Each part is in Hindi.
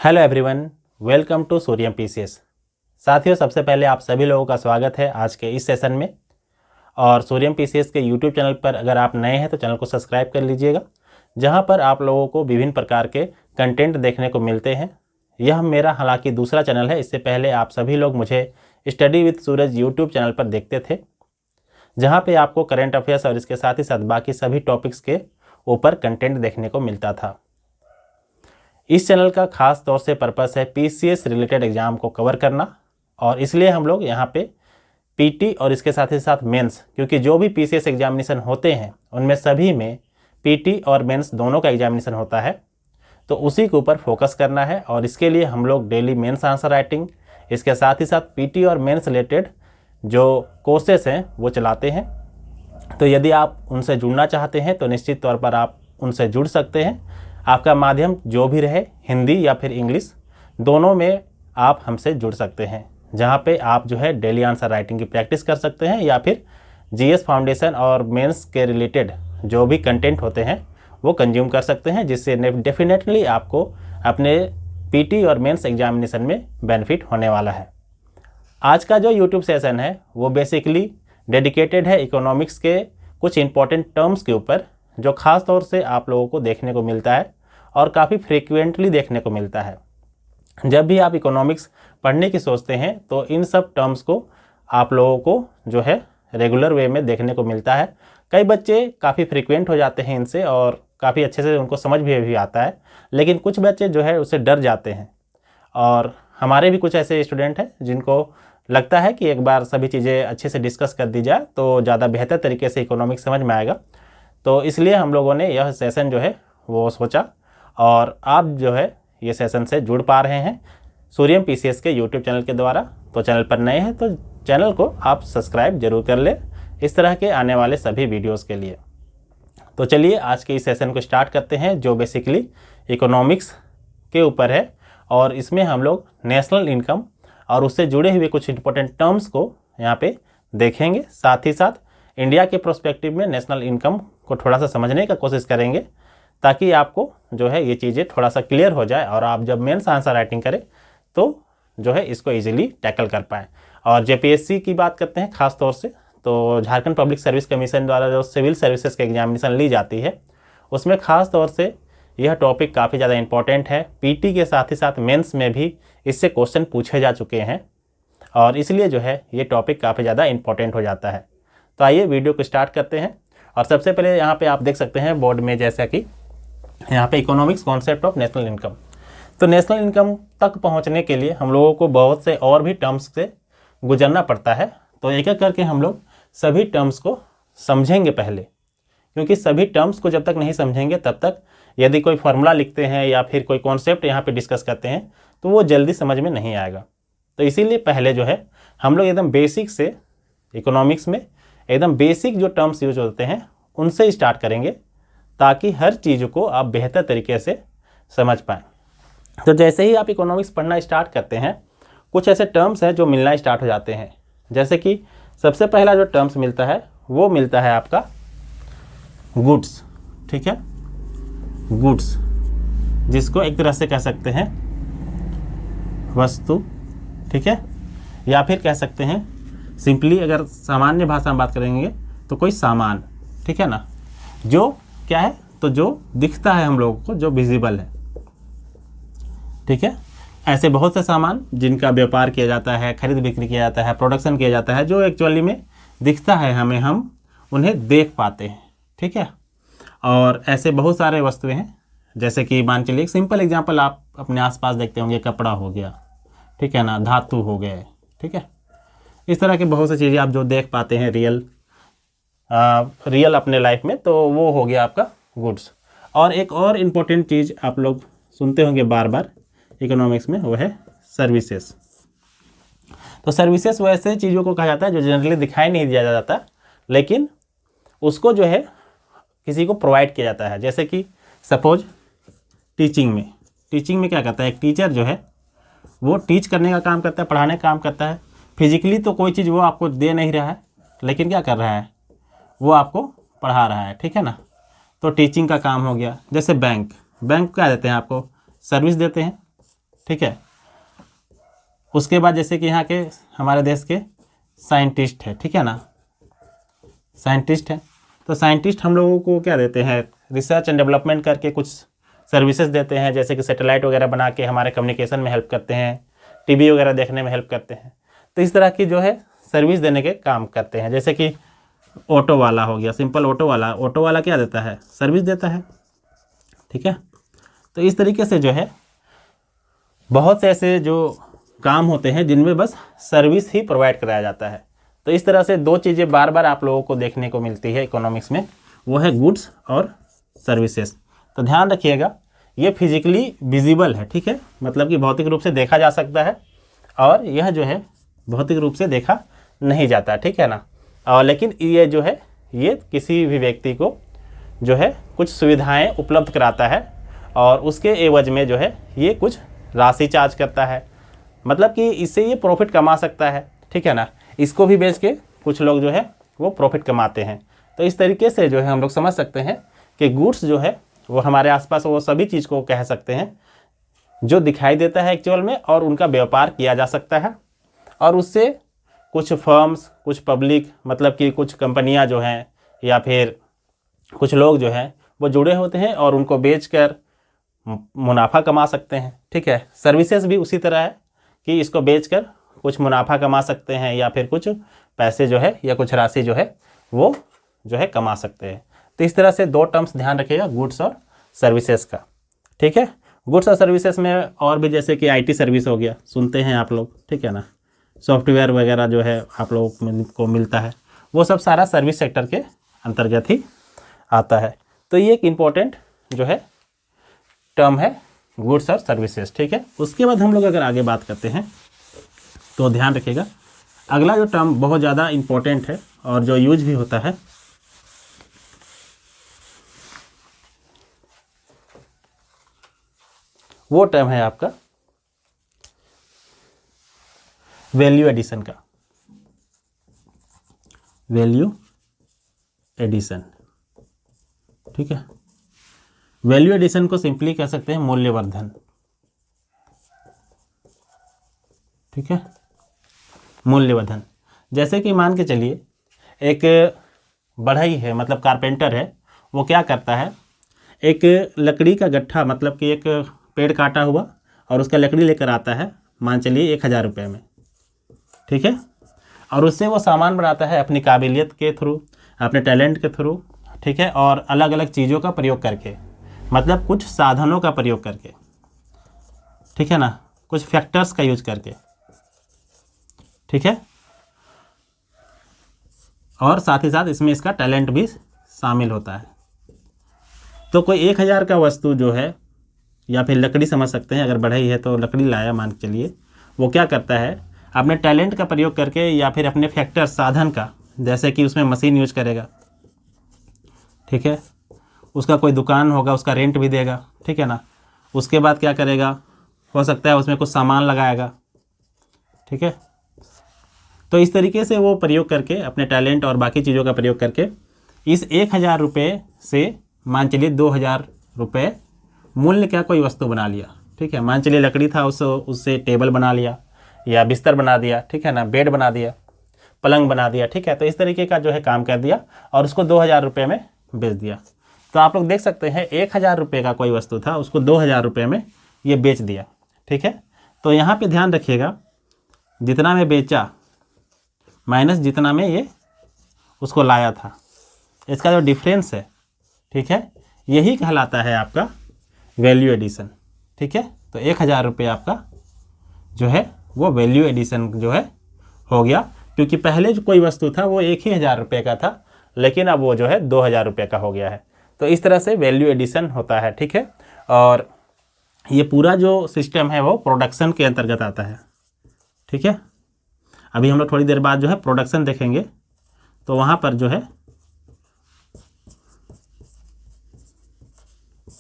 Hello everyone, welcome to Suryam PCS. साथियों, सबसे पहले आप सभी लोगों का स्वागत है आज के इस सेशन में। और सूर्यम पीसीएस के यूट्यूब चैनल पर अगर आप नए हैं तो चैनल को सब्सक्राइब कर लीजिएगा, जहां पर आप लोगों को विभिन्न प्रकार के कंटेंट देखने को मिलते हैं। यह मेरा हालांकि दूसरा चैनल है। इससे पहले आप सभी लोग मुझे study with Suraj YouTube channel पर देखते थे, जहाँ पर आपको करेंट अफेयर्स और इसके साथ ही साथ बाकी सभी टॉपिक्स के ऊपर कंटेंट देखने को मिलता था। इस चैनल का खास तौर से पर्पस है पीसीएस रिलेटेड एग्जाम को कवर करना, और इसलिए हम लोग यहाँ पे पीटी और इसके साथ ही साथ मेंस, क्योंकि जो भी पीसीएस एग्जामिनेशन होते हैं उनमें सभी में पीटी और मेंस दोनों का एग्जामिनेशन होता है, तो उसी के ऊपर फोकस करना है। और इसके लिए हम लोग डेली मेंस आंसर राइटिंग, इसके साथ ही साथ पीटी और मेंस रिलेटेड जो कोर्सेस हैं वो चलाते हैं। तो यदि आप उनसे जुड़ना चाहते हैं तो निश्चित तौर पर आप उनसे जुड़ सकते हैं। आपका माध्यम जो भी रहे, हिंदी या फिर इंग्लिश, दोनों में आप हमसे जुड़ सकते हैं, जहां पे आप जो है डेली आंसर राइटिंग की प्रैक्टिस कर सकते हैं, या फिर जीएस फाउंडेशन और मेंस के रिलेटेड जो भी कंटेंट होते हैं वो कंज्यूम कर सकते हैं, जिससे डेफिनेटली आपको अपने पीटी और मेंस एग्जामिनेशन में बेनिफिट होने वाला है। आज का जो यूट्यूब सेशन है वो बेसिकली डेडिकेटेड है इकोनॉमिक्स के कुछ इंपॉर्टेंट टर्म्स के ऊपर, जो ख़ास तौर से आप लोगों को देखने को मिलता है और काफ़ी फ्रीक्वेंटली देखने को मिलता है। जब भी आप इकोनॉमिक्स पढ़ने की सोचते हैं तो इन सब टर्म्स को आप लोगों को जो है रेगुलर वे में देखने को मिलता है। कई बच्चे काफ़ी फ्रीक्वेंट हो जाते हैं इनसे और काफ़ी अच्छे से उनको समझ भी आता है, लेकिन कुछ बच्चे जो है उससे डर जाते हैं। और हमारे भी कुछ ऐसे स्टूडेंट हैं जिनको लगता है कि एक बार सभी चीज़ें अच्छे से डिस्कस कर दी जाए तो ज़्यादा बेहतर तरीके से इकोनॉमिक्स समझ में आएगा। तो इसलिए हम लोगों ने यह सेशन जो है वो सोचा, और आप जो है ये सेशन से जुड़ पा रहे हैं सूर्यम पीसीएस के यूट्यूब चैनल के द्वारा। तो चैनल पर नए हैं तो चैनल को आप सब्सक्राइब जरूर कर लें इस तरह के आने वाले सभी वीडियोस के लिए। तो चलिए आज के इस सेशन को स्टार्ट करते हैं, जो बेसिकली इकोनॉमिक्स के ऊपर है, और इसमें हम लोग नेशनल इनकम और उससे जुड़े हुए कुछ इंपॉर्टेंट टर्म्स को यहाँ पे देखेंगे। साथ ही साथ इंडिया के प्रोस्पेक्टिव में नेशनल इनकम को थोड़ा सा समझने का कोशिश करेंगे, ताकि आपको जो है ये चीज़ें थोड़ा सा क्लियर हो जाए और आप जब मेंस आंसर राइटिंग करें तो जो है इसको इजीली टैकल कर पाएँ। और जेपीएससी की बात करते हैं खास तौर से, तो झारखंड पब्लिक सर्विस कमीशन द्वारा जो सिविल सर्विसेज के एग्जामिनेशन ली जाती है उसमें खास तौर से यह टॉपिक काफ़ी ज़्यादा इंपॉर्टेंट है। पीटी के साथ ही साथ मेंस में भी इससे क्वेश्चन पूछे जा चुके हैं, और इसलिए जो है ये टॉपिक काफ़ी ज़्यादा इंपॉर्टेंट हो जाता है। तो आइए वीडियो को स्टार्ट करते हैं। और सबसे पहले यहाँ पे आप देख सकते हैं बोर्ड में, जैसा कि यहाँ पे economics concept of national income. तो नेशनल इनकम तक पहुँचने के लिए हम लोगों को बहुत से और भी टर्म्स से गुजरना पड़ता है। तो एक एक करके हम लोग सभी टर्म्स को समझेंगे पहले, क्योंकि सभी टर्म्स को जब तक नहीं समझेंगे तब तक यदि कोई फार्मूला लिखते हैं या फिर कोई कॉन्सेप्ट यहाँ पे डिस्कस करते हैं तो वो जल्दी समझ में नहीं आएगा। तो इसीलिए पहले जो है हम लोग एकदम बेसिक से इकोनॉमिक्स में एकदम बेसिक जो टर्म्स यूज होते हैं उनसे स्टार्ट करेंगे, ताकि हर चीज़ को आप बेहतर तरीके से समझ पाएँ। तो जैसे ही आप इकोनॉमिक्स पढ़ना स्टार्ट करते हैं कुछ ऐसे टर्म्स हैं जो मिलना स्टार्ट हो जाते हैं। जैसे कि सबसे पहला जो टर्म्स मिलता है वो मिलता है आपका गुड्स। ठीक है, गुड्स, जिसको एक तरह से कह सकते हैं वस्तु। ठीक है, या फिर कह सकते हैं सिंपली, अगर सामान्य भाषा में बात करेंगे तो कोई सामान। ठीक है ना, जो क्या है, तो जो दिखता है हम लोगों को, जो विजिबल है। ठीक है, ऐसे बहुत से सामान जिनका व्यापार किया जाता है, खरीद बिक्री किया जाता है, प्रोडक्शन किया जाता है, जो एक्चुअली में दिखता है हमें, हम उन्हें देख पाते हैं। ठीक है, और ऐसे बहुत सारे वस्तुएं हैं, जैसे कि मान चलिए एक सिंपल एग्जांपल आप अपने आसपास देखते होंगे, कपड़ा हो गया, ठीक है ना, धातु हो गए। ठीक है, इस तरह की बहुत सी चीज़ें आप जो देख पाते हैं रियल अपने लाइफ में, तो वो हो गया आपका गुड्स। और एक और इम्पोर्टेंट चीज़ आप लोग सुनते होंगे बार बार इकोनॉमिक्स में, वो है सर्विसेज। तो सर्विसेज वो ऐसे चीज़ों को कहा जाता है जो जनरली दिखाई नहीं दिया जाता, लेकिन उसको जो है किसी को प्रोवाइड किया जाता है। जैसे कि सपोज टीचिंग में क्या करता है, एक टीचर जो है वो टीच करने का काम करता है, पढ़ाने का काम करता है। फिजिकली तो कोई चीज़ वो आपको दे नहीं रहा है, लेकिन क्या कर रहा है, वो आपको पढ़ा रहा है। ठीक है ना, तो टीचिंग का काम हो गया। जैसे बैंक क्या देते हैं, आपको सर्विस देते हैं। ठीक है। उसके बाद जैसे कि यहाँ के हमारे देश के साइंटिस्ट है, ठीक है ना, साइंटिस्ट है, तो साइंटिस्ट हम लोगों को क्या देते हैं, रिसर्च एंड डेवलपमेंट करके कुछ सर्विसेज देते हैं, जैसे कि सैटेलाइट वगैरह बना के हमारे कम्युनिकेशन में हेल्प करते हैं, टीवी वगैरह देखने में हेल्प करते हैं। तो इस तरह की जो है सर्विस देने के काम करते हैं। जैसे कि ऑटो वाला हो गया, सिंपल ऑटो वाला क्या देता है, सर्विस देता है, ठीक है। तो इस तरीके से जो है बहुत से ऐसे जो काम होते हैं जिनमें बस सर्विस ही प्रोवाइड कराया जाता है। तो इस तरह से दो चीज़ें बार बार आप लोगों को देखने को मिलती है इकोनॉमिक्स में, वो है गुड्स और सर्विसेज। तो ध्यान रखिएगा, ये फिजिकली विजिबल है, ठीक है, मतलब कि भौतिक रूप से देखा जा सकता है, और यह जो है भौतिक रूप से देखा नहीं जाता, ठीक है ना। और लेकिन ये जो है ये किसी भी व्यक्ति को जो है कुछ सुविधाएं उपलब्ध कराता है, और उसके एवज में जो है ये कुछ राशि चार्ज करता है, मतलब कि इससे ये प्रॉफिट कमा सकता है, ठीक है ना। इसको भी बेच के कुछ लोग जो है वो प्रॉफिट कमाते हैं। तो इस तरीके से जो है हम लोग समझ सकते हैं कि गुड्स जो है वो हमारे आसपास वो सभी चीज़ को कह सकते हैं जो दिखाई देता है एक्चुअल में, और उनका व्यापार किया जा सकता है, और उससे कुछ फर्म्स, कुछ पब्लिक, मतलब कि कुछ कंपनियां जो हैं या फिर कुछ लोग जो हैं वो जुड़े होते हैं और उनको बेचकर मुनाफा कमा सकते हैं, ठीक है। सर्विसेज भी उसी तरह है कि इसको बेचकर कुछ मुनाफा कमा सकते हैं, या फिर कुछ पैसे जो है या कुछ राशि जो है वो जो है कमा सकते हैं। तो इस तरह से दो टर्म्स ध्यान रखिएगा, गुड्स और सर्विसेज का, ठीक है। गुड्स और सर्विसेज में और भी जैसे कि आईटी सर्विस हो गया, सुनते हैं आप लोग, ठीक है ना, सॉफ्टवेयर वगैरह जो है आप लोगों को मिलता है, वो सब सारा सर्विस सेक्टर के अंतर्गत ही आता है। तो ये एक इम्पोर्टेंट जो है टर्म है गुड्स और सर्विसेज, ठीक है। उसके बाद हम लोग अगर आगे बात करते हैं तो ध्यान रखिएगा, अगला जो टर्म बहुत ज़्यादा इम्पोर्टेंट है और जो यूज भी होता है, वो टर्म है आपका वैल्यू एडिशन का, वैल्यू एडिशन, ठीक है। वैल्यू एडिशन को सिंपली कह सकते हैं मूल्यवर्धन, ठीक है, मूल्यवर्धन। जैसे कि मान के चलिए एक बढ़ई है, मतलब कारपेंटर है, वो क्या करता है, एक लकड़ी का गट्ठा, मतलब कि एक पेड़ काटा हुआ और उसका लकड़ी लेकर आता है, मान चलिए 1000 रुपये में, ठीक है, और उससे वो सामान बनाता है अपनी काबिलियत के थ्रू, अपने टैलेंट के थ्रू, ठीक है, और अलग अलग चीज़ों का प्रयोग करके, मतलब कुछ साधनों का प्रयोग करके, ठीक है ना, कुछ फैक्टर्स का यूज करके, ठीक है, और साथ ही साथ इसमें इसका टैलेंट भी शामिल होता है। तो कोई 1000 का वस्तु जो है, या फिर लकड़ी समझ सकते हैं, अगर बढ़ई है तो लकड़ी लाया मान के चलिए, वो क्या करता है अपने टैलेंट का प्रयोग करके या फिर अपने फैक्टर साधन का, जैसे कि उसमें मशीन यूज करेगा, ठीक है, उसका कोई दुकान होगा उसका रेंट भी देगा, ठीक है ना, उसके बाद क्या करेगा, हो सकता है उसमें कुछ सामान लगाएगा, ठीक है। तो इस तरीके से वो प्रयोग करके अपने टैलेंट और बाकी चीज़ों का प्रयोग करके इस 1000 रुपये से मान चलिए 2000 रुपये मूल्य क्या कोई वस्तु बना लिया, ठीक है। मान चलिए लकड़ी था, उससे टेबल बना लिया या बिस्तर बना दिया, ठीक है ना, बेड बना दिया, पलंग बना दिया, ठीक है। तो इस तरीके का जो है काम कर दिया और उसको 2000 रुपये में बेच दिया। तो आप लोग देख सकते हैं 1000 रुपये का कोई वस्तु था, उसको 2000 रुपये में ये बेच दिया, ठीक है। तो यहाँ पे ध्यान रखिएगा, जितना में बेचा माइनस जितना में ये उसको लाया था, इसका जो डिफरेंस है, ठीक है, यही कहलाता है आपका वैल्यू एडिशन, ठीक है। तो 1000 रुपये आपका जो है वो वैल्यू एडिशन जो है हो गया, क्योंकि पहले जो कोई वस्तु था वो 1000 रुपये का था, लेकिन अब वो जो है 2000 रुपये का हो गया है। तो इस तरह से वैल्यू एडिशन होता है, ठीक है। और ये पूरा जो सिस्टम है वो प्रोडक्शन के अंतर्गत आता है, ठीक है। अभी हम लोग थोड़ी देर बाद जो है प्रोडक्शन देखेंगे, तो वहाँ पर जो है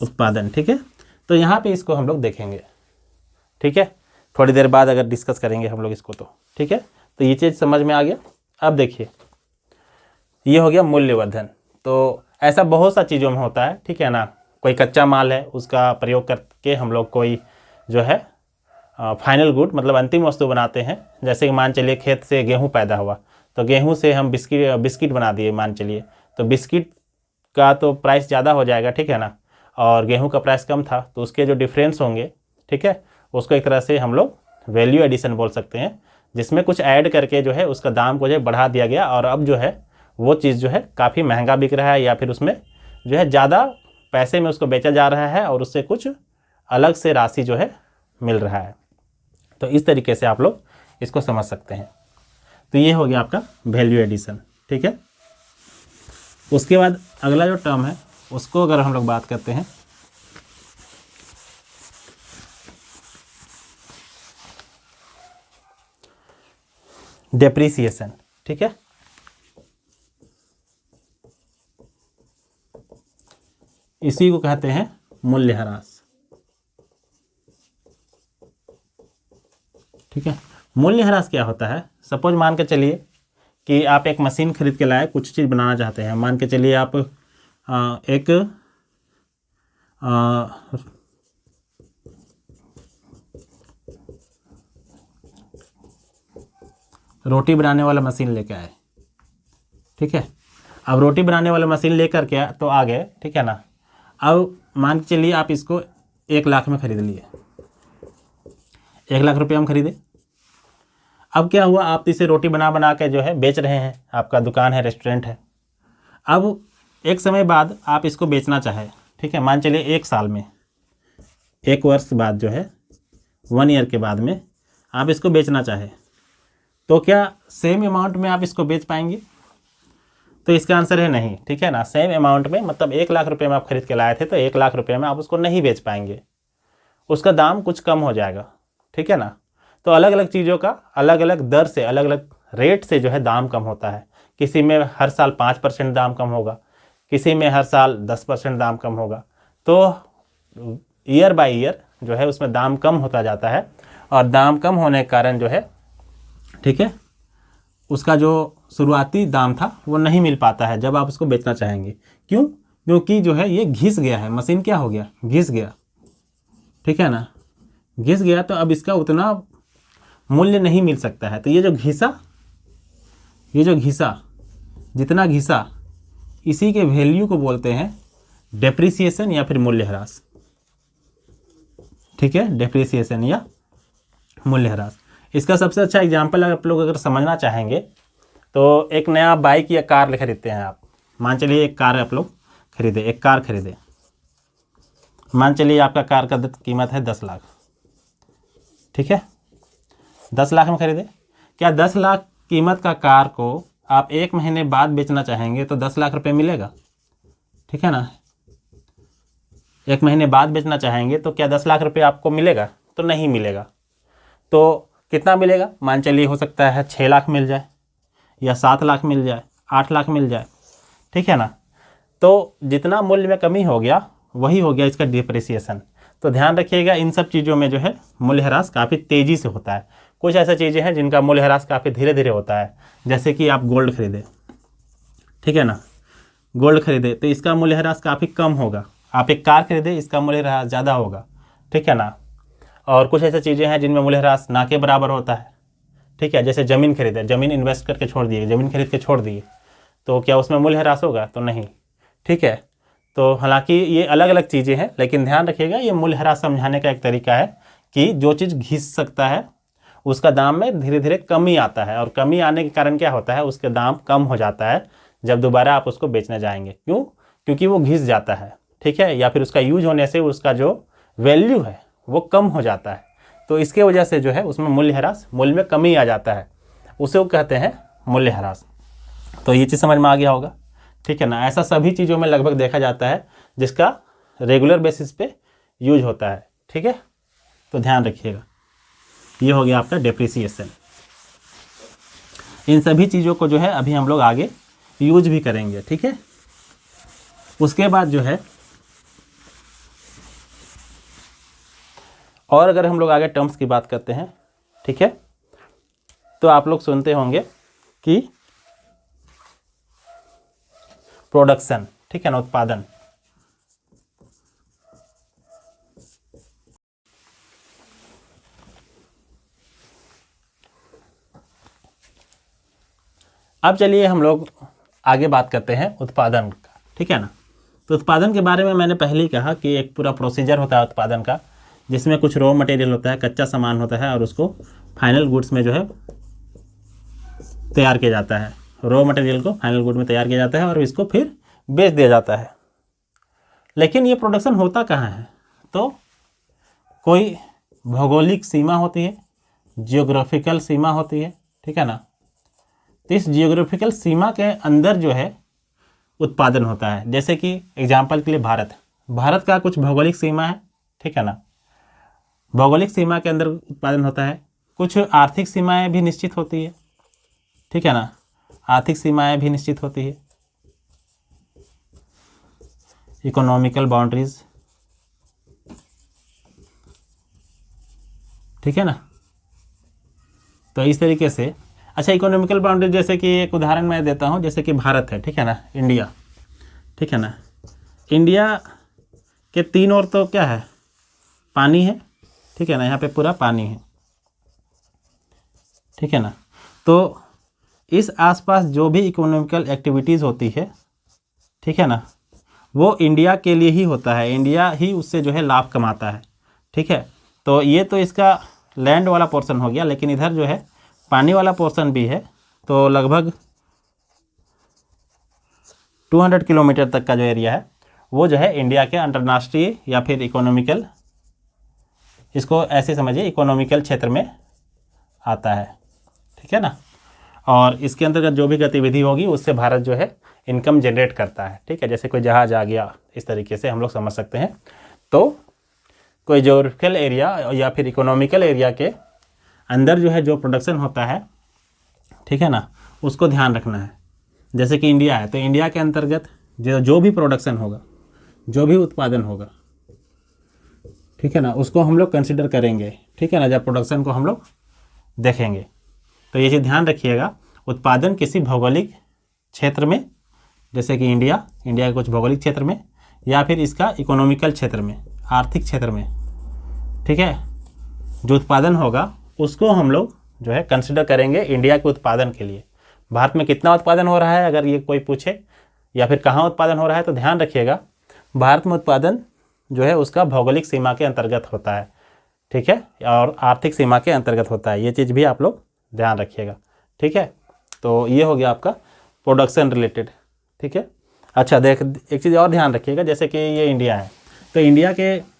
उत्पादन, ठीक है। तो यहाँ पे इसको हम लोग देखेंगे, ठीक है, थोड़ी देर बाद अगर डिस्कस करेंगे हम लोग इसको, तो ठीक है। तो ये चीज़ समझ में आ गया। अब देखिए, ये हो गया मूल्यवर्धन। तो ऐसा बहुत सा चीज़ों में होता है, ठीक है ना। कोई कच्चा माल है, उसका प्रयोग करके हम लोग कोई जो है फाइनल गुड मतलब अंतिम वस्तु बनाते हैं। जैसे कि मान चलिए खेत से गेहूँ पैदा हुआ तो गेहूँ से हम बिस्किट बना दिए मान चलिए, तो बिस्किट का तो प्राइस ज़्यादा हो जाएगा, ठीक है ना, और गेहूं का प्राइस कम था, तो उसके जो डिफरेंस होंगे, ठीक है, उसको एक तरह से हम लोग वैल्यू एडिशन बोल सकते हैं, जिसमें कुछ ऐड करके जो है उसका दाम को जो है बढ़ा दिया गया, और अब जो है वो चीज़ जो है काफ़ी महंगा बिक रहा है, या फिर उसमें जो है ज़्यादा पैसे में उसको बेचा जा रहा है और उससे कुछ अलग से राशि जो है मिल रहा है। तो इस तरीके से आप लोग इसको समझ सकते हैं। तो ये हो गया आपका वैल्यू एडिशन, ठीक है। उसके बाद अगला जो टर्म है उसको अगर हम लोग बात करते हैं, डेप्रिसिएशन, ठीक है। इसी को कहते हैं मूल्यह्रास, ठीक है। मूल्यह्रास क्या होता है? सपोज मान के चलिए कि आप एक मशीन खरीद के लाए, कुछ चीज़ बनाना चाहते हैं, मान के चलिए आप एक रोटी बनाने वाला मशीन लेके आए, ठीक है। अब रोटी बनाने वाला मशीन लेकर के तो आ गए, ठीक है ना। अब मान के चलिए आप इसको 1 लाख में खरीद लिए, 1 लाख रुपये हम खरीदे। अब क्या हुआ, आप इसे रोटी बना बना के जो है बेच रहे हैं, आपका दुकान है, रेस्टोरेंट है। अब एक समय बाद आप इसको बेचना चाहे, ठीक है, मान चलिए 1 साल में, 1 वर्ष बाद जो है 1 ईयर के बाद में आप इसको बेचना चाहे, तो क्या सेम अमाउंट में आप इसको बेच पाएंगे? तो इसका आंसर है नहीं, ठीक है ना। सेम अमाउंट में मतलब 1 लाख रुपये में आप खरीद के लाए थे, तो 1 लाख रुपये में आप उसको नहीं बेच पाएंगे, उसका दाम कुछ कम हो जाएगा, ठीक है ना। तो अलग अलग चीज़ों का अलग अलग दर से, अलग अलग रेट से जो है दाम कम होता है। किसी में हर साल 5% दाम कम होगा, किसी में हर साल 10% दाम कम होगा। तो ईयर बाय ईयर जो है उसमें दाम कम होता जाता है, और दाम कम होने के कारण जो है, ठीक है, उसका जो शुरुआती दाम था वो नहीं मिल पाता है जब आप उसको बेचना चाहेंगे। क्यों? क्योंकि जो है ये घिस गया है, मशीन क्या हो गया, घिस गया, ठीक है ना, घिस गया, तो अब इसका उतना मूल्य नहीं मिल सकता है। तो ये जो घिसा, जितना घिसा, इसी के वैल्यू को बोलते हैं डेप्रिसिएशन या फिर मूल्यह्रास, ठीक है, डेप्रिसिएशन या मूल्यह्रास। इसका सबसे अच्छा एग्जाम्पल आप लोग अगर समझना चाहेंगे तो एक नया बाइक या कार खरीदते हैं आप, मान चलिए एक कार आप लोग खरीदे, एक कार खरीदे, मान चलिए आपका कार का कीमत है 10 लाख, ठीक है, 10 लाख में खरीदे। क्या 10 लाख कीमत का कार को आप 1 महीने बाद बेचना चाहेंगे तो 10 लाख रुपये मिलेगा, ठीक है ना। 1 महीने बाद बेचना चाहेंगे तो क्या 10 लाख रुपये आपको मिलेगा? तो नहीं मिलेगा। तो कितना मिलेगा? मान चलिए हो सकता है 6 लाख मिल जाए, या 7 लाख मिल जाए, 8 लाख मिल जाए, ठीक है ना। तो जितना मूल्य में कमी हो गया वही हो गया इसका डिप्रिसिएशन। तो ध्यान रखिएगा, इन सब चीज़ों में जो है मूल्यह्रास काफ़ी तेज़ी से होता है। कुछ ऐसा चीज़ें हैं जिनका मूल्यह्रास काफ़ी धीरे धीरे होता है, जैसे कि आप गोल्ड खरीदे, ठीक है ना, गोल्ड खरीदे तो इसका मूल्यह्रास काफ़ी कम होगा। आप एक कार खरीदे, इसका मूल्यह्रास ज़्यादा होगा, ठीक है ना। और कुछ ऐसी चीज़ें हैं जिनमें मूल्यह्रास ना के बराबर होता है, ठीक है। जैसे ज़मीन खरीदे, ज़मीन इन्वेस्ट करके छोड़ दिए, ज़मीन खरीद के छोड़ दिए, तो क्या उसमें मूल्यह्रास होगा? तो नहीं, ठीक है। तो हालांकि ये अलग अलग चीज़ें हैं, लेकिन ध्यान रखिएगा ये मूल्यह्रास समझाने का एक तरीका है कि जो चीज़ घिस सकता है उसका दाम में धीरे धीरे कमी आता है, और कमी आने के कारण क्या होता है, उसके दाम कम हो जाता है जब दोबारा आप उसको बेचने जाएंगे। क्यों? क्योंकि वो घिस जाता है, ठीक है, या फिर उसका यूज होने से उसका जो वैल्यू है वो कम हो जाता है। तो इसके वजह से जो है उसमें मूल्यह्रास, मूल्य में कमी आ जाता है, उसे वो कहते हैं मूल्यह्रास। तो ये चीज़ समझ में आ गया होगा, ठीक है ना। ऐसा सभी चीज़ों में लगभग देखा जाता है जिसका रेगुलर बेसिस पे यूज होता है, ठीक है। तो ध्यान रखिएगा, ये हो गया आपका डेप्रिसिएशन। इन सभी चीज़ों को जो है अभी हम लोग आगे यूज भी करेंगे, ठीक है। उसके बाद जो है और अगर हम लोग आगे टर्म्स की बात करते हैं, ठीक है, तो आप लोग सुनते होंगे कि प्रोडक्शन, ठीक है ना, उत्पादन। अब चलिए हम लोग आगे बात करते हैं उत्पादन का, ठीक है ना। तो उत्पादन के बारे में मैंने पहले ही कहा कि एक पूरा प्रोसीजर होता है उत्पादन का, जिसमें कुछ रॉ मटेरियल होता है, कच्चा सामान होता है, और उसको फाइनल गुड्स में जो है तैयार किया जाता है। रॉ मटेरियल को फाइनल गुड में तैयार किया जाता है और इसको फिर बेच दिया जाता है। लेकिन ये प्रोडक्शन होता कहाँ है? तो कोई भौगोलिक सीमा होती है, जियोग्राफिकल सीमा होती है, ठीक है ना। तो इस जियोग्राफिकल सीमा के अंदर जो है उत्पादन होता है। जैसे कि एग्जाम्पल के लिए भारत का कुछ भौगोलिक सीमा है, ठीक है ना। भौगोलिक सीमा के अंदर उत्पादन होता है। कुछ आर्थिक सीमाएं भी निश्चित होती है, ठीक है ना। आर्थिक सीमाएं भी निश्चित होती है, इकोनॉमिकल बाउंड्रीज, ठीक है ना। तो इस तरीके से अच्छा, इकोनॉमिकल बाउंड्री जैसे कि एक उदाहरण मैं देता हूँ, जैसे कि भारत है, ठीक है ना, इंडिया, ठीक है ना। इंडिया के तीन ओर तो क्या है? पानी है, ठीक है ना। यहाँ पे पूरा पानी है, ठीक है ना। तो इस आसपास जो भी इकोनॉमिकल एक्टिविटीज़ होती है, ठीक है ना, वो इंडिया के लिए ही होता है। इंडिया ही उससे जो है लाभ कमाता है, ठीक है। तो ये तो इसका लैंड वाला पोर्शन हो गया, लेकिन इधर जो है पानी वाला पोर्शन भी है। तो लगभग 200 किलोमीटर तक का जो एरिया है वो जो है इंडिया के अंतर्राष्ट्रीय या फिर इकोनॉमिकल, इसको ऐसे समझिए, इकोनॉमिकल क्षेत्र में आता है, ठीक है ना। और इसके अंतर्गत जो भी गतिविधि होगी उससे भारत जो है इनकम जनरेट करता है, ठीक है। जैसे कोई जहाज आ गया, इस तरीके से हम लोग समझ सकते हैं। तो कोई ज्योग्राफिकल एरिया या फिर इकोनॉमिकल एरिया के अंदर जो है जो प्रोडक्शन होता है, ठीक है ना, उसको ध्यान रखना है। जैसे कि इंडिया है, तो इंडिया के अंतर्गत जो भी प्रोडक्शन होगा, जो भी उत्पादन होगा, ठीक है ना, उसको हम लोग कंसिडर करेंगे, ठीक है ना, जब प्रोडक्शन को हम लोग देखेंगे। तो ये चीज़ ध्यान रखिएगा, उत्पादन किसी भौगोलिक क्षेत्र में, जैसे कि इंडिया के कुछ भौगोलिक क्षेत्र में, या फिर इसका इकोनॉमिकल क्षेत्र में, आर्थिक क्षेत्र में, ठीक है, जो उत्पादन होगा उसको हम लोग जो है कंसिडर करेंगे इंडिया के उत्पादन के लिए। भारत में कितना उत्पादन हो रहा है अगर ये कोई पूछे, या फिर कहाँ उत्पादन हो रहा है, तो ध्यान रखिएगा भारत में उत्पादन जो है उसका भौगोलिक सीमा के अंतर्गत होता है, ठीक है, और आर्थिक सीमा के अंतर्गत होता है। ये चीज़ भी आप लोग ध्यान रखिएगा, ठीक है। तो ये हो गया आपका प्रोडक्शन रिलेटेड, ठीक है। अच्छा, एक चीज़ और ध्यान रखिएगा, जैसे कि ये इंडिया है, तो इंडिया के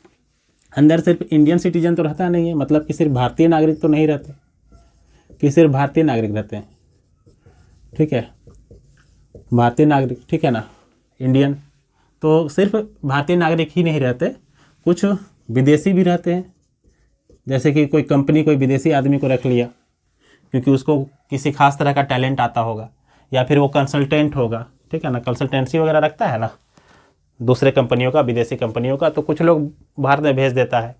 अंदर सिर्फ इंडियन सिटीजन तो रहता नहीं है, मतलब कि सिर्फ भारतीय नागरिक तो नहीं रहते, कि सिर्फ भारतीय नागरिक रहते हैं, ठीक है, भारतीय नागरिक, ठीक है ना, इंडियन। तो सिर्फ भारतीय नागरिक ही नहीं रहते, कुछ विदेशी भी रहते हैं। जैसे कि कोई कंपनी कोई विदेशी आदमी को रख लिया क्योंकि उसको किसी खास तरह का टैलेंट आता होगा, या फिर वो कंसल्टेंट होगा, ठीक है ना, कंसल्टेंसी वगैरह रखता है ना दूसरे कंपनियों का, विदेशी कंपनियों का, तो कुछ लोग भारत में भेज देता है।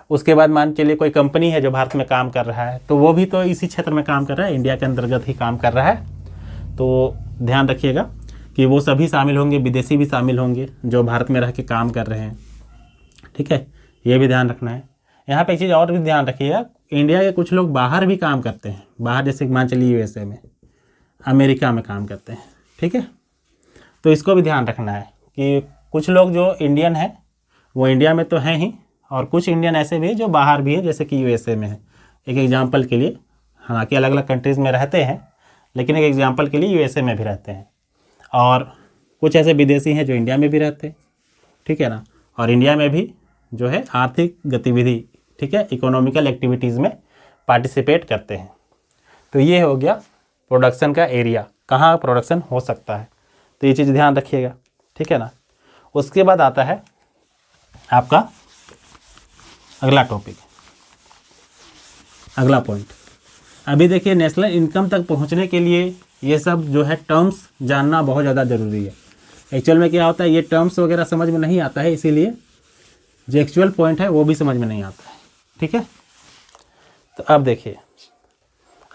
उसके बाद मान चलिए कोई कंपनी है जो भारत में काम कर रहा है, तो वो भी तो इसी क्षेत्र में काम कर रहा है, इंडिया के अंतर्गत ही काम कर रहा है। तो ध्यान रखिएगा कि वो सभी शामिल होंगे, विदेशी भी शामिल होंगे जो भारत में रह के काम कर रहे हैं, ठीक है, ये भी ध्यान रखना है। यहाँ पे एक चीज़ और भी ध्यान रखिएगा, इंडिया के कुछ लोग बाहर भी काम करते हैं, बाहर जैसे मान चलिए यूएसए में, अमेरिका में काम करते हैं, ठीक है। तो इसको भी ध्यान रखना है कि कुछ लोग जो इंडियन हैं वो इंडिया में तो हैं ही, और कुछ इंडियन ऐसे भी हैं जो बाहर भी है, जैसे कि यूएसए में है। एक एग्जांपल के लिए, हालांकि अलग अलग कंट्रीज़ में रहते हैं, लेकिन एक एग्जांपल के लिए यूएसए में भी रहते हैं। और कुछ ऐसे विदेशी हैं जो इंडिया में भी रहते हैं, ठीक है ना, और इंडिया में भी जो है आर्थिक गतिविधि, ठीक है, इकोनॉमिकल एक्टिविटीज़ में पार्टिसिपेट करते हैं। तो ये हो गया प्रोडक्शन का एरिया, कहाँ प्रोडक्शन हो सकता है, तो ये चीज़ ध्यान रखिएगा, ठीक है ना। उसके बाद आता है आपका अगला टॉपिक, अगला पॉइंट। अभी देखिए, नेशनल इनकम तक पहुंचने के लिए ये सब जो है टर्म्स जानना बहुत ज़्यादा ज़रूरी है। एक्चुअल में क्या होता है, ये टर्म्स वगैरह समझ में नहीं आता है, इसीलिए जो एक्चुअल पॉइंट है वो भी समझ में नहीं आता है, ठीक है। तो अब देखिए,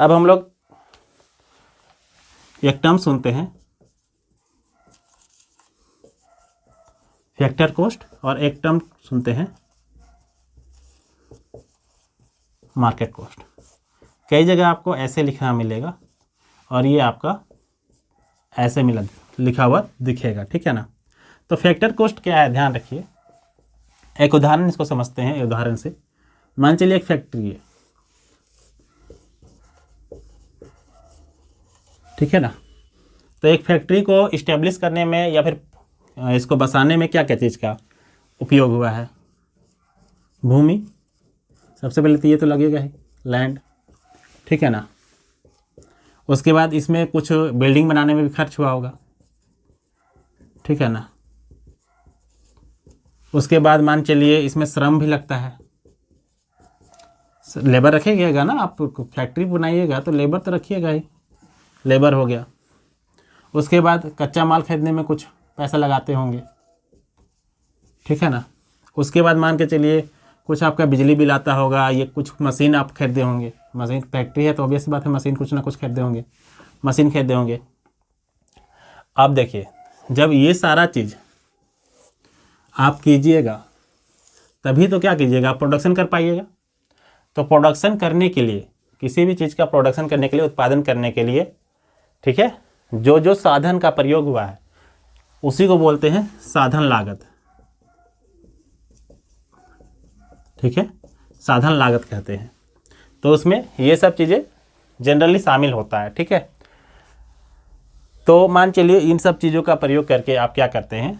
अब हम लोग एक टर्म सुनते हैं फैक्टर कॉस्ट, और एक टर्म सुनते हैं मार्केट कॉस्ट। कई जगह आपको ऐसे लिखना मिलेगा और ये आपका ऐसे मिला लिखा हुआ दिखेगा, ठीक है ना। तो फैक्टर कॉस्ट क्या है, ध्यान रखिए। एक उदाहरण इसको समझते हैं, उदाहरण से मान चलिए एक फैक्ट्री है, ठीक है ना। तो एक फैक्ट्री को इस्टेब्लिश करने में या फिर इसको बसाने में क्या क्या चीज़ का उपयोग हुआ है, भूमि सबसे पहले तो ये तो लगेगा ही, लैंड, ठीक है ना। उसके बाद इसमें कुछ बिल्डिंग बनाने में भी खर्च हुआ होगा, ठीक है ना। उसके बाद मान चलिए इसमें श्रम भी लगता है, लेबर रखिएगा ना, आप फैक्ट्री बनाइएगा तो लेबर तो रखिएगा ही, लेबर हो गया। उसके बाद कच्चा माल खरीदने में कुछ पैसा लगाते होंगे, ठीक है ना। उसके बाद मान के चलिए कुछ आपका बिजली बिल आता होगा, ये कुछ मशीन आप खरीदे होंगे, मशीन फैक्ट्री है तो ऑब्वियस बात है मशीन कुछ ना कुछ खरीदे होंगे, मशीन खरीदे होंगे। अब देखिए जब ये सारा चीज़ आप कीजिएगा तभी तो क्या कीजिएगा, आप प्रोडक्शन कर पाइएगा। तो प्रोडक्शन करने के लिए, किसी भी चीज़ का प्रोडक्शन करने के लिए, उत्पादन करने के लिए, ठीक है, जो जो साधन का प्रयोग हुआ है उसी को बोलते हैं साधन लागत, ठीक है, साधन लागत कहते हैं। तो उसमें ये सब चीज़ें जनरली शामिल होता है, ठीक है। तो मान चलिए इन सब चीज़ों का प्रयोग करके आप क्या करते हैं,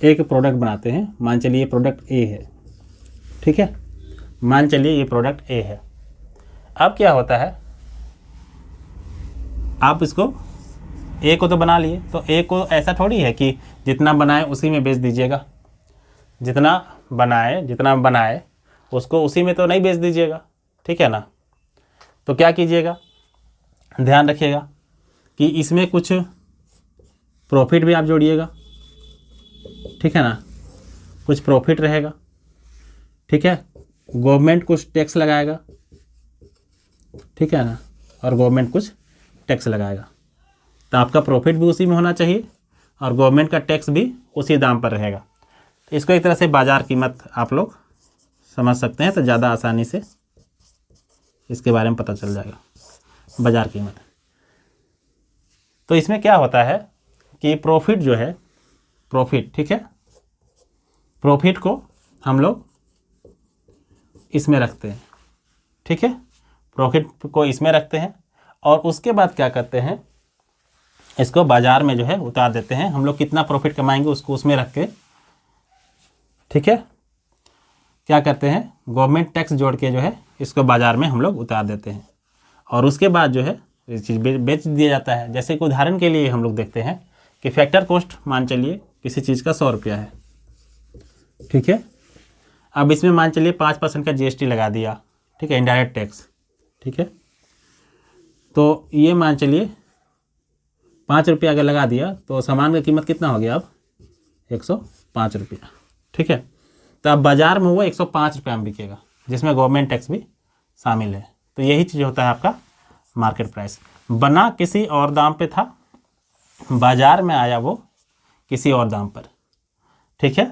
एक प्रोडक्ट बनाते हैं। मान चलिए ये प्रोडक्ट ए है, ठीक है, मान चलिए ये प्रोडक्ट ए है। अब क्या होता है, आप इसको ए को तो बना लिए, तो ए को ऐसा थोड़ी है कि जितना बनाए उसी में बेच दीजिएगा, जितना बनाए उसको उसी में तो नहीं बेच दीजिएगा, ठीक है ना। तो क्या कीजिएगा, ध्यान रखिएगा कि इसमें कुछ प्रॉफिट भी आप जोड़िएगा, ठीक है ना, कुछ प्रॉफिट रहेगा, ठीक है। गवर्नमेंट कुछ टैक्स लगाएगा, ठीक है ना, और गवर्नमेंट कुछ टैक्स लगाएगा, तो आपका प्रॉफिट भी उसी में होना चाहिए और गवर्नमेंट का टैक्स भी उसी दाम पर रहेगा। तो इसको एक तरह से बाज़ार कीमत आप लोग समझ सकते हैं, तो ज़्यादा आसानी से इसके बारे में पता चल जाएगा, बाज़ार कीमत। तो इसमें क्या होता है कि प्रॉफिट जो है, प्रॉफिट, ठीक है, प्रॉफिट को हम लोग इसमें रखते हैं, ठीक है, प्रॉफिट को इसमें रखते हैं और उसके बाद क्या करते हैं, इसको बाज़ार में जो है उतार देते हैं। हम लोग कितना प्रॉफिट कमाएंगे उसको उसमें रख के, ठीक है, क्या करते हैं, गवर्नमेंट टैक्स जोड़ के जो है इसको बाज़ार में हम लोग उतार देते हैं और उसके बाद जो है ये चीज़ बेच दिया जाता है। जैसे कि उदाहरण के लिए हम लोग देखते हैं कि फैक्टर कॉस्ट मान चलिए किसी चीज़ का 100 रुपया है, ठीक है। अब इसमें मान चलिए 5% का GST लगा दिया, ठीक है, इनडायरेक्ट टैक्स, ठीक है। तो ये मान चलिए 5 रुपया अगर लगा दिया तो सामान का कीमत कितना हो गया, अब 105 रुपया, ठीक है। तो अब बाज़ार में वो 105 रुपया में बिकेगा, जिसमें गवर्नमेंट टैक्स भी शामिल है। तो यही चीज़ होता है आपका मार्केट प्राइस। बना किसी और दाम पे था, बाज़ार में आया वो किसी और दाम पर, ठीक है।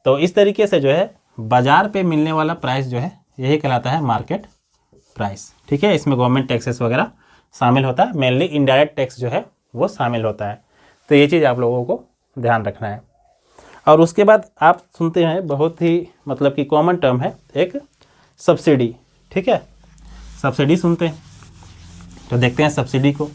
तो इस तरीके से जो है बाज़ार पे मिलने वाला प्राइस जो है यही कहलाता है मार्केट प्राइस, ठीक है। इसमें गवर्नमेंट टैक्सेस वगैरह शामिल होता है, मेनली इनडायरेक्ट टैक्स जो है वो शामिल होता है। तो ये चीज़ आप लोगों को ध्यान रखना है। और उसके बाद आप सुनते हैं, बहुत ही मतलब कि कॉमन टर्म है एक सब्सिडी, ठीक है, सब्सिडी सुनते हैं। तो देखते हैं सब्सिडी को।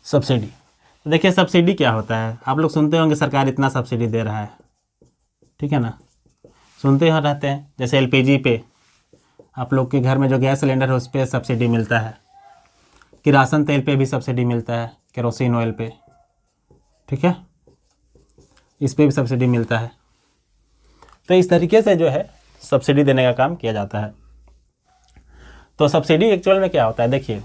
सब्सिडी, तो देखिए सब्सिडी क्या होता है, आप लोग सुनते होंगे सरकार इतना सब्सिडी दे रहा है, ठीक है ना, सुनते हो रहते हैं। जैसे LPG पे आप लोग के घर में जो गैस सिलेंडर है उस पर सब्सिडी मिलता है, किरासन तेल पे भी सब्सिडी मिलता है, केरोसिन ऑयल पे, ठीक है, इस पे भी सब्सिडी मिलता है। तो इस तरीके से जो है सब्सिडी देने का काम किया जाता है। तो सब्सिडी एक्चुअल में क्या होता है, देखिए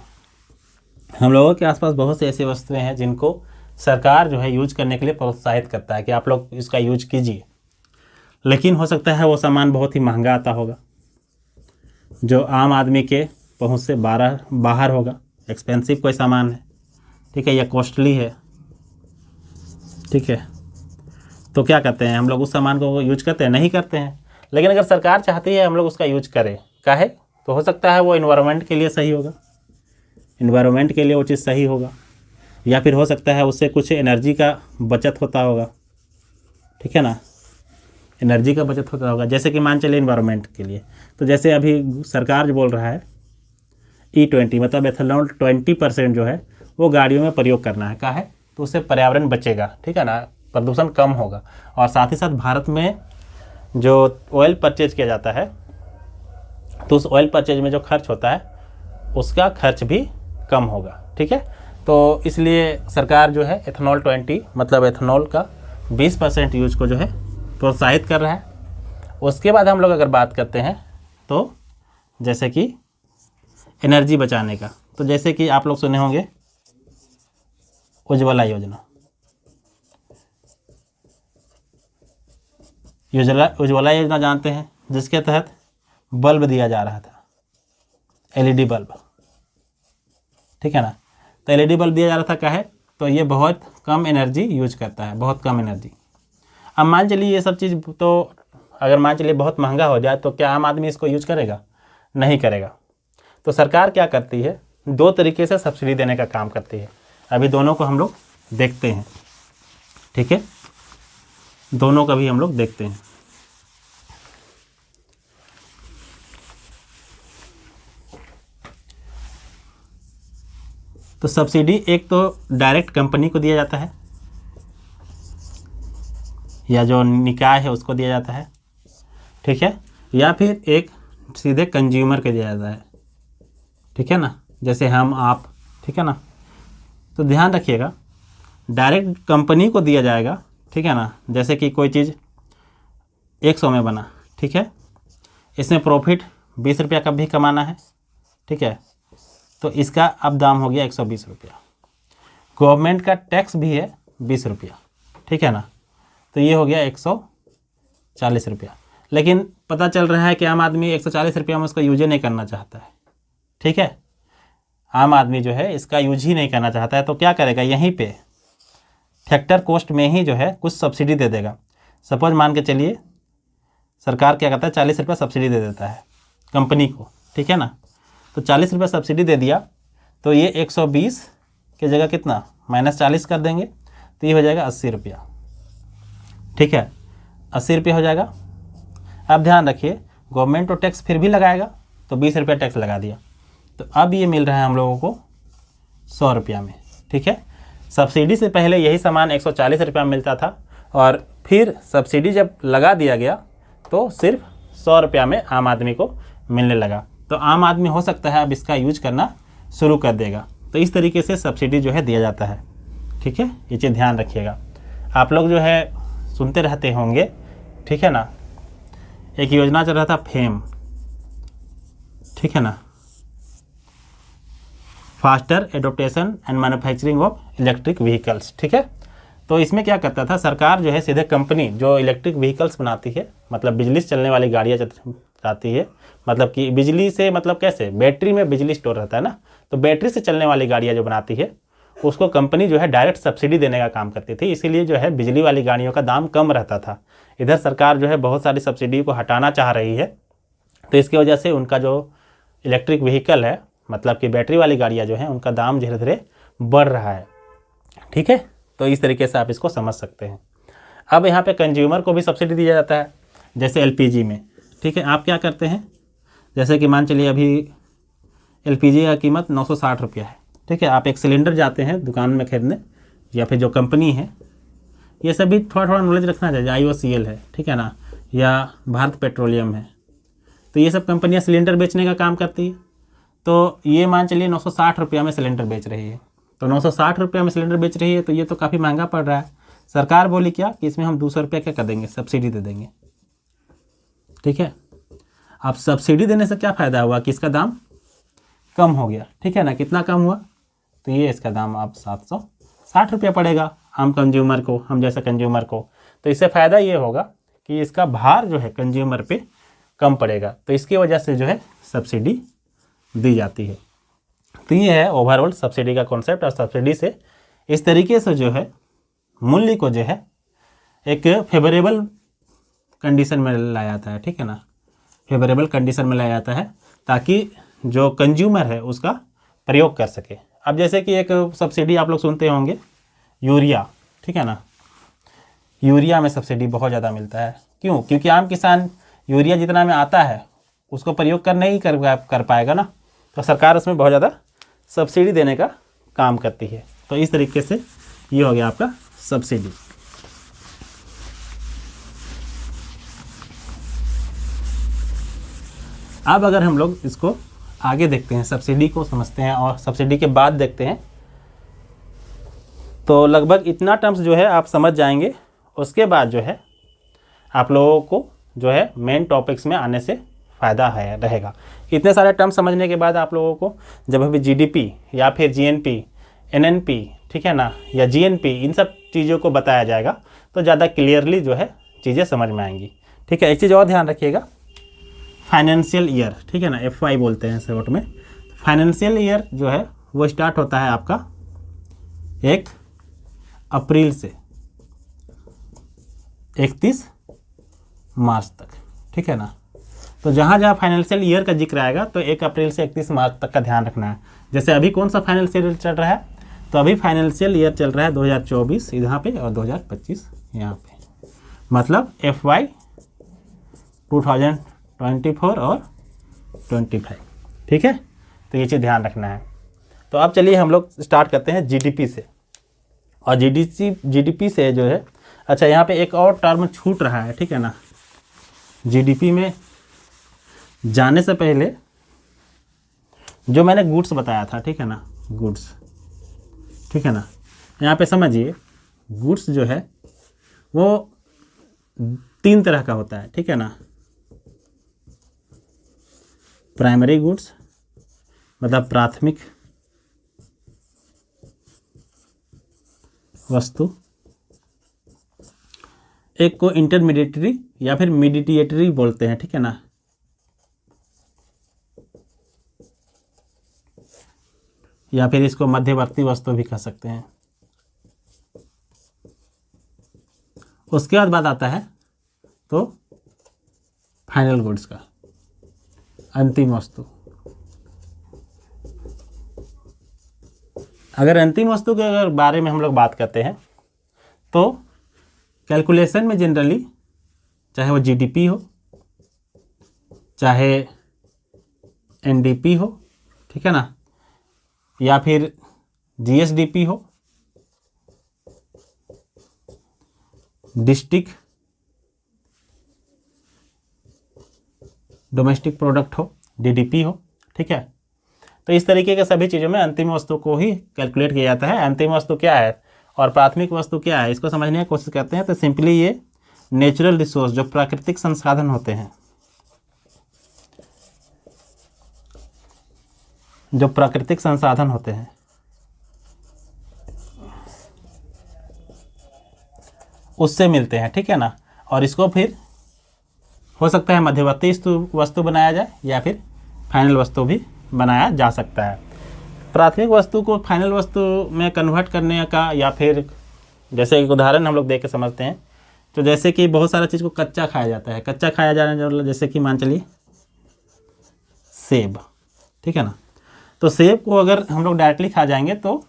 हम लोगों के आसपास बहुत सी ऐसी वस्तुएं हैं जिनको सरकार जो है यूज करने के लिए प्रोत्साहित करता है कि आप लोग इसका यूज कीजिए। लेकिन हो सकता है वो सामान बहुत ही महंगा आता होगा, जो आम आदमी के पहुंच से बाहर होगा, एक्सपेंसिव कोई सामान है, ठीक है, या कॉस्टली है, ठीक है। तो क्या करते हैं हम लोग, उस सामान को यूज करते हैं? नहीं करते हैं। लेकिन अगर सरकार चाहती है हम लोग उसका यूज करें, काहे? तो हो सकता है वो इन्वायरमेंट के लिए सही होगा, इन्वायरमेंट के लिए वो चीज़ सही होगा, या फिर हो सकता है उससे कुछ एनर्जी का बचत होता होगा, ठीक है ना, एनर्जी का बचत होता होगा। जैसे कि मान चलिए इन्वायरमेंट के लिए, तो जैसे अभी सरकार जो बोल रहा है E20 मतलब एथेनॉल 20% जो है वो गाड़ियों में प्रयोग करना है, काहे? तो उससे पर्यावरण बचेगा, ठीक है ना, प्रदूषण कम होगा। और साथ ही साथ भारत में जो ऑयल परचेज किया जाता है, तो उस ऑयल परचेज में जो खर्च होता है उसका खर्च भी कम होगा, ठीक है। तो इसलिए सरकार जो है एथेनॉल 20 मतलब एथेनॉल का 20% यूज को जो है प्रोत्साहित कर रहा है। उसके बाद हम लोग अगर बात करते हैं तो जैसे कि एनर्जी बचाने का, तो जैसे कि आप लोग सुने होंगे उज्ज्वला योजना। उज्ज्वला योजना जानते हैं, जिसके तहत बल्ब दिया जा रहा था, LED बल्ब, ठीक है ना। तो LED बल्ब दिया जा रहा था, काहे? तो ये बहुत कम एनर्जी यूज करता है, बहुत कम एनर्जी। अब मान चलिए ये सब चीज़, तो अगर मान चलिए बहुत महंगा हो जाए तो क्या आम आदमी इसको यूज करेगा? नहीं करेगा। तो सरकार क्या करती है, दो तरीके से सब्सिडी देने का काम करती है। अभी दोनों को हम लोग देखते हैं, ठीक है, दोनों का भी हम लोग देखते हैं। तो सब्सिडी एक तो डायरेक्ट कंपनी को दिया जाता है, या जो निकाय है उसको दिया जाता है, ठीक है, या फिर एक सीधे कंज्यूमर को दिया जाता है, ठीक है ना, जैसे हम आप, ठीक है ना। तो ध्यान रखिएगा, डायरेक्ट कंपनी को दिया जाएगा, ठीक है ना। जैसे कि कोई चीज़ 100 में बना, ठीक है, इसमें प्रॉफिट 20 रुपया का भी कमाना है, ठीक है, तो इसका अब दाम हो गया 120 रुपया। गवर्नमेंट का टैक्स भी है 20 रुपया, ठीक है ना, तो ये हो गया 140 रुपया। लेकिन पता चल रहा है कि आम आदमी 140 रुपया में उसका यूज नहीं करना चाहता है, ठीक है, आम आदमी जो है इसका यूज ही नहीं करना चाहता है। तो क्या करेगा, यहीं पे फैक्टर कॉस्ट में ही जो है कुछ सब्सिडी दे देगा। सपोज मान के चलिए सरकार क्या करता है, 40 रुपया सब्सिडी दे देता है कंपनी को, ठीक है ना। तो 40 रुपया सब्सिडी दे दिया, तो ये 120 की जगह कितना -40 कर देंगे, तो ये हो जाएगा 80 रुपया, ठीक है, 80 रुपया हो जाएगा। अब ध्यान रखिए, गवर्नमेंट तो टैक्स फिर भी लगाएगा, तो 20 रुपया टैक्स लगा दिया, तो अब ये मिल रहा है हम लोगों को 100 रुपया में, ठीक है। सब्सिडी से पहले यही सामान 140 रुपया मिलता था, और फिर सब्सिडी जब लगा दिया गया तो सिर्फ 100 रुपया में आम आदमी को मिलने लगा। तो आम आदमी हो सकता है अब इसका यूज करना शुरू कर देगा। तो इस तरीके से सब्सिडी जो है दिया जाता है, ठीक है, ये चीज़ ध्यान रखिएगा। आप लोग जो है सुनते रहते होंगे, ठीक है ना, एक योजना चल रहा था फेम, ठीक है ना, faster adoption and manufacturing of electric vehicles, ठीक है। तो इसमें क्या करता था, सरकार जो है सीधे कंपनी जो इलेक्ट्रिक व्हीकल्स बनाती है, मतलब बिजली से चलने वाली गाड़ियाँ आती है, मतलब कि बिजली से, मतलब कैसे, बैटरी में बिजली स्टोर रहता है ना, तो बैटरी से चलने वाली गाड़ियाँ जो बनाती है उसको कंपनी जो है डायरेक्ट सब्सिडी देने का काम करती थी। इसीलिए जो है बिजली वाली गाड़ियों का दाम कम रहता था। इधर सरकार जो है बहुत सारी सब्सिडी को हटाना चाह रही है, तो इसकी वजह से उनका जो इलेक्ट्रिक व्हीकल है, मतलब कि बैटरी वाली गाड़ियाँ जो हैं, उनका दाम धीरे धीरे बढ़ रहा है, ठीक है। तो इस तरीके से आप इसको समझ सकते हैं। अब यहाँ पे कंज्यूमर को भी सब्सिडी दिया जाता है, जैसे LPG में, ठीक है। आप क्या करते हैं, जैसे कि मान चलिए अभी LPG का कीमत 960 रुपया है, ठीक है। आप एक सिलेंडर जाते हैं दुकान में खरीदने, या फिर जो कंपनी है, ये सब भी थोड़ा थोड़ा नॉलेज रखना चाहिए, IOCL है, ठीक है ना, या भारत पेट्रोलियम है, तो ये सब कंपनियां सिलेंडर बेचने का काम करती है। तो ये मान चलिए 960 रुपया में सिलेंडर बेच रही है, तो 960 रुपया में सिलेंडर बेच रही है, तो ये तो काफ़ी महंगा पड़ रहा है। सरकार बोली क्या कि इसमें हम 200 रुपया क्या कर देंगे, सब्सिडी दे देंगे, ठीक है। अब सब्सिडी देने से क्या फ़ायदा हुआ कि इसका दाम कम हो गया, ठीक है ना। कितना कम हुआ, तो ये इसका दाम अब 760 रुपया पड़ेगा आम कंज्यूमर को, हम जैसा कंज्यूमर को। तो इससे फ़ायदा ये होगा कि इसका भार जो है कंज्यूमर पे कम पड़ेगा, तो इसकी वजह से जो है सब्सिडी दी जाती है। तो ये है ओवरऑल सब्सिडी का कॉन्सेप्ट। और सब्सिडी से इस तरीके से जो है मूल्य को जो है एक फेवरेबल कंडीशन में लाया जाता है, ठीक है ना, फेवरेबल कंडीशन में लाया जाता है ताकि जो कंज्यूमर है उसका प्रयोग कर सके। अब जैसे कि एक सब्सिडी आप लोग सुनते होंगे यूरिया, ठीक है ना, यूरिया में सब्सिडी बहुत ज़्यादा मिलता है। क्यों? क्योंकि आम किसान यूरिया जितना में आता है उसको प्रयोग नहीं कर पाएगा ना, तो सरकार उसमें बहुत ज़्यादा सब्सिडी देने का काम करती है। तो इस तरीके से ये हो गया आपका सब्सिडी। अब अगर हम लोग इसको आगे देखते हैं, सब्सिडी को समझते हैं और सब्सिडी के बाद देखते हैं, तो लगभग इतना टर्म्स जो है आप समझ जाएंगे। उसके बाद जो है आप लोगों को जो है मेन टॉपिक्स में आने से फ़ायदा है रहेगा। इतने सारे टर्म्स समझने के बाद आप लोगों को जब अभी जीडीपी या फिर जीएनपी, एनएनपी, ठीक है ना, या जीएनपी, इन सब चीज़ों को बताया जाएगा तो ज़्यादा क्लियरली जो है चीज़ें समझ में आएंगी। ठीक है, एक चीज़ और ध्यान रखिएगा, फाइनेंशियल ईयर, ठीक है ना, FY बोलते हैं शॉर्ट में। फाइनेंशियल ईयर जो है वो स्टार्ट होता है आपका 1 अप्रैल से 31 मार्च तक, ठीक है ना। तो जहाँ जहाँ फाइनेंशियल ईयर का जिक्र आएगा तो 1 अप्रैल से 31 मार्च तक का ध्यान रखना है। जैसे अभी कौन सा फाइनेंशियल ईयर चल रहा है, तो अभी फाइनेंशियल ईयर चल रहा है 2024 यहाँ पे और 2025 यहाँ पे, मतलब FY 2024 और 25, ठीक है। तो ये चीज़ ध्यान रखना है। तो अब चलिए हम लोग स्टार्ट करते हैं जीडीपी से। और जीडीपी से जो है, अच्छा यहाँ पे एक और टर्म छूट रहा है, ठीक है ना। जीडीपी में जाने से पहले जो मैंने गुड्स बताया था, ठीक है ना, गुड्स, ठीक है ना, यहाँ पे समझिए गुड्स जो है वो 3 तरह का होता है, ठीक है ना। प्राइमरी गुड्स मतलब प्राथमिक वस्तु, एक को इंटरमीडिएटरी या फिर मीडिएटरी बोलते हैं, ठीक है ना, या फिर इसको मध्यवर्ती वस्तु भी कह सकते हैं। उसके बाद बात आता है तो फाइनल गुड्स का, अंतिम वस्तु। अगर अंतिम वस्तु के अगर बारे में हम लोग बात करते हैं तो कैलकुलेशन में जनरली चाहे वो जीडीपी हो, चाहे एनडीपी हो, ठीक है ना, या फिर जीएसडीपी हो, डिस्ट्रिक्ट डोमेस्टिक प्रोडक्ट हो, डीडीपी हो, ठीक है। तो इस तरीके के सभी चीज़ों में अंतिम वस्तु को ही कैलकुलेट किया जाता है। अंतिम वस्तु क्या है और प्राथमिक वस्तु क्या है, इसको समझने की कोशिश करते हैं। तो सिंपली ये नेचुरल रिसोर्स, जो प्राकृतिक संसाधन होते हैं, जो प्राकृतिक संसाधन होते हैं, उससे मिलते हैं, ठीक है ना। और इसको फिर हो सकता है मध्यवर्ती वस्तु बनाया जाए या फिर फाइनल वस्तु भी बनाया जा सकता है। प्राथमिक वस्तु को फाइनल वस्तु में कन्वर्ट करने का, या फिर जैसे एक उदाहरण हम लोग देख के समझते हैं, तो जैसे कि बहुत सारा चीज़ को कच्चा खाया जाता है। कच्चा खाया जाने जैसे कि मान चलिए सेब, ठीक है ना। तो सेब को अगर हम लोग डायरेक्टली खा जाएंगे तो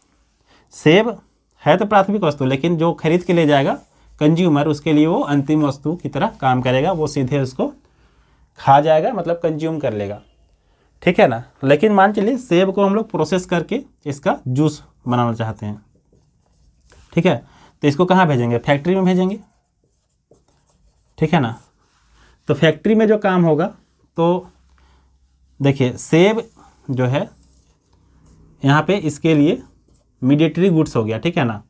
सेब है तो प्राथमिक वस्तु, लेकिन जो खरीद के ले जाएगा कंज्यूमर, उसके लिए वो अंतिम वस्तु की तरह काम करेगा। वो सीधे उसको खा जाएगा, मतलब कंज्यूम कर लेगा, ठीक है ना। लेकिन मान चलिए सेब को हम लोग प्रोसेस करके इसका जूस बनाना चाहते हैं, ठीक है, तो इसको कहाँ भेजेंगे? फैक्ट्री में भेजेंगे, ठीक है ना। तो फैक्ट्री में जो काम होगा, तो देखिए सेब जो है यहाँ पे इसके लिए मीडिएटरी गुड्स हो गया, ठीक है ना।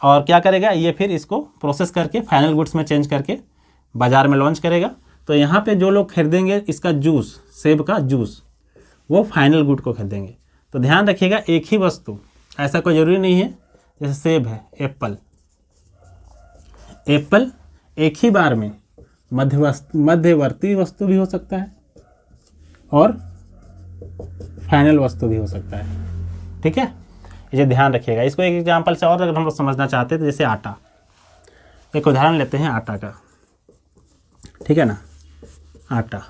और क्या करेगा ये, फिर इसको प्रोसेस करके फाइनल गुड्स में चेंज करके बाज़ार में लॉन्च करेगा। तो यहाँ पे जो लोग खरीदेंगे इसका जूस, सेब का जूस, वो फाइनल गुड को खरीदेंगे। तो ध्यान रखिएगा एक ही वस्तु, ऐसा कोई ज़रूरी नहीं है। जैसे सेब है, एप्पल एक ही बार में मध्यवर्ती वस्तु भी हो सकता है और फाइनल वस्तु भी हो सकता है। ठीक है, इसे ध्यान रखिएगा। इसको एक एग्जांपल से और अगर हम लोग समझना चाहते हैं तो जैसे आटा, एक उदाहरण लेते हैं आटा का। ठीक है ना, आटा,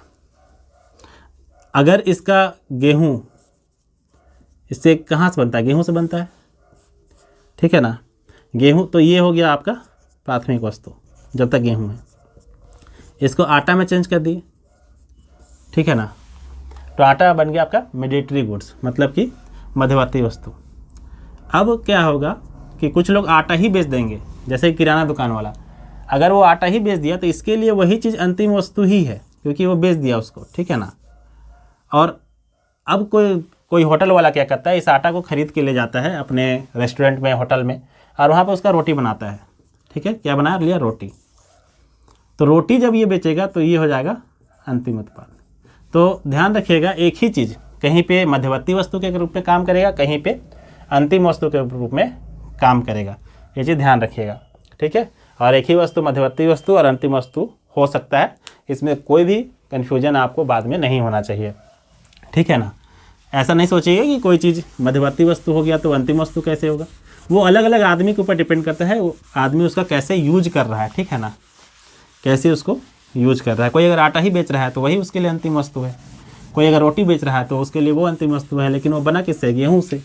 अगर इसका गेहूं, इससे कहाँ से बनता है? गेहूं से बनता है। ठीक है ना, गेहूं, तो ये हो गया आपका प्राथमिक वस्तु जब तक गेहूं है। इसको आटा में चेंज कर दिए। ठीक है ना, तो आटा बन गया आपका मिडिएटरी गुड्स, मतलब कि मध्यवर्ती वस्तु। अब क्या होगा कि कुछ लोग आटा ही बेच देंगे, जैसे किराना दुकान वाला, अगर वो आटा ही बेच दिया तो इसके लिए वही चीज़ अंतिम वस्तु ही है, क्योंकि वो बेच दिया उसको। ठीक है ना, और अब कोई होटल वाला क्या करता है, इस आटा को खरीद के ले जाता है अपने रेस्टोरेंट में, होटल में, और वहाँ पे उसका रोटी बनाता है। ठीक है, क्या बना लिया? रोटी। तो रोटी जब ये बेचेगा तो ये हो जाएगा अंतिम उत्पाद। तो ध्यान रखिएगा, एक ही चीज़ कहीं पे मध्यवर्ती वस्तु के रूप में काम करेगा, कहीं पे अंतिम वस्तु के रूप में काम करेगा। ये चीज़ ध्यान रखिएगा। ठीक है, और एक ही वस्तु मध्यवर्ती वस्तु और अंतिम वस्तु हो सकता है, इसमें कोई भी कन्फ्यूजन आपको बाद में नहीं होना चाहिए। ठीक है ना, ऐसा नहीं सोचिएगा कि कोई चीज़ मध्यवर्ती वस्तु हो गया तो अंतिम वस्तु कैसे होगा। वो अलग अलग आदमी के ऊपर डिपेंड करता है, वो आदमी उसका कैसे यूज कर रहा है। ठीक है ना, कैसे उसको यूज कर रहा है। कोई अगर आटा ही बेच रहा है तो वही उसके लिए अंतिम वस्तु है, कोई अगर रोटी बेच रहा है तो उसके लिए वो अंतिम वस्तु है, लेकिन वो बना किससे? गेहूँ से।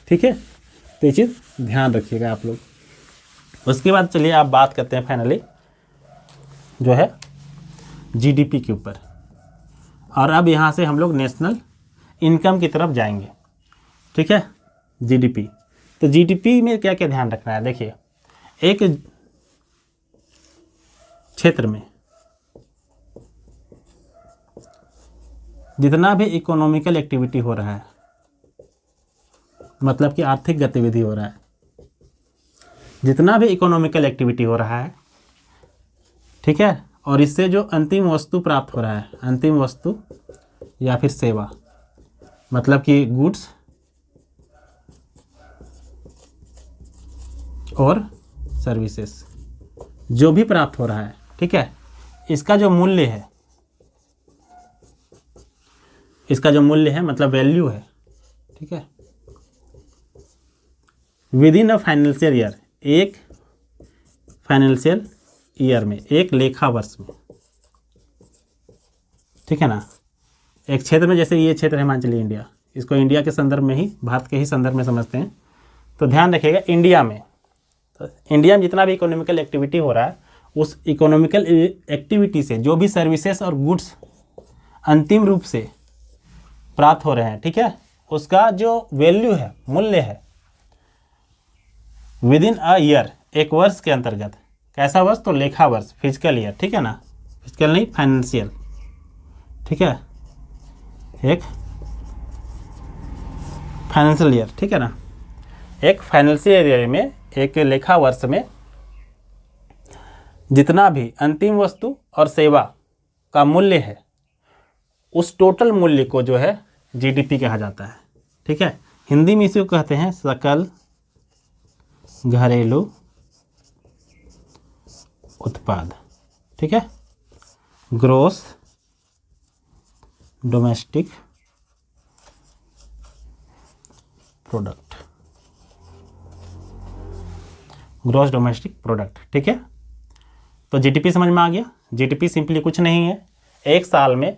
ठीक है, तो ये चीज़ ध्यान रखिएगा आप लोग। उसके बाद चलिए आप बात करते हैं फाइनली जो है जीडीपी के ऊपर, और अब यहाँ से हम लोग नेशनल इनकम की तरफ जाएंगे। ठीक है, जीडीपी, तो जीडीपी में क्या क्या ध्यान रखना है? देखिए, एक क्षेत्र में जितना भी इकोनॉमिकल एक्टिविटी हो रहा है, मतलब कि आर्थिक गतिविधि हो रहा है, जितना भी इकोनॉमिकल एक्टिविटी हो रहा है, ठीक है, और इससे जो अंतिम वस्तु प्राप्त हो रहा है, अंतिम वस्तु या फिर सेवा, मतलब कि गुड्स और सर्विसेज, जो भी प्राप्त हो रहा है, ठीक है, इसका जो मूल्य है, इसका जो मूल्य है मतलब वैल्यू है, ठीक है, with in a financial year, एक फाइनेंशियल ईयर में, एक लेखा वर्ष में, ठीक है ना, एक क्षेत्र में, जैसे ये क्षेत्र है मान चलिए इंडिया, इसको इंडिया के संदर्भ में ही, भारत के ही संदर्भ में समझते हैं, तो ध्यान रखिएगा इंडिया में, तो इंडिया में जितना भी इकोनॉमिकल एक्टिविटी हो रहा है, उस इकोनॉमिकल एक्टिविटी से जो भी सर्विसेज और गुड्स अंतिम रूप से प्राप्त हो रहे हैं, ठीक है, उसका जो वैल्यू है, मूल्य है, विद इन अ ईयर, एक वर्ष के अंतर्गत, कैसा वर्ष? तो लेखा वर्ष, फिजिकल ईयर, ठीक है ना, फिजिकल नहीं फाइनेंशियल, ठीक है, एक फाइनेंशियल ईयर, ठीक है ना, एक फाइनेंशियल ईयर में, एक लेखा वर्ष में जितना भी अंतिम वस्तु और सेवा का मूल्य है, उस टोटल मूल्य को जो है जीडीपी कहा जाता है, ठीक है, हिंदी में इसी को कहते हैं सकल घरेलू उत्पाद, ठीक है, gross domestic product, gross domestic product, ठीक है। तो जीडीपी समझ में आ गया। जीडीपी सिंपली कुछ नहीं है, एक साल में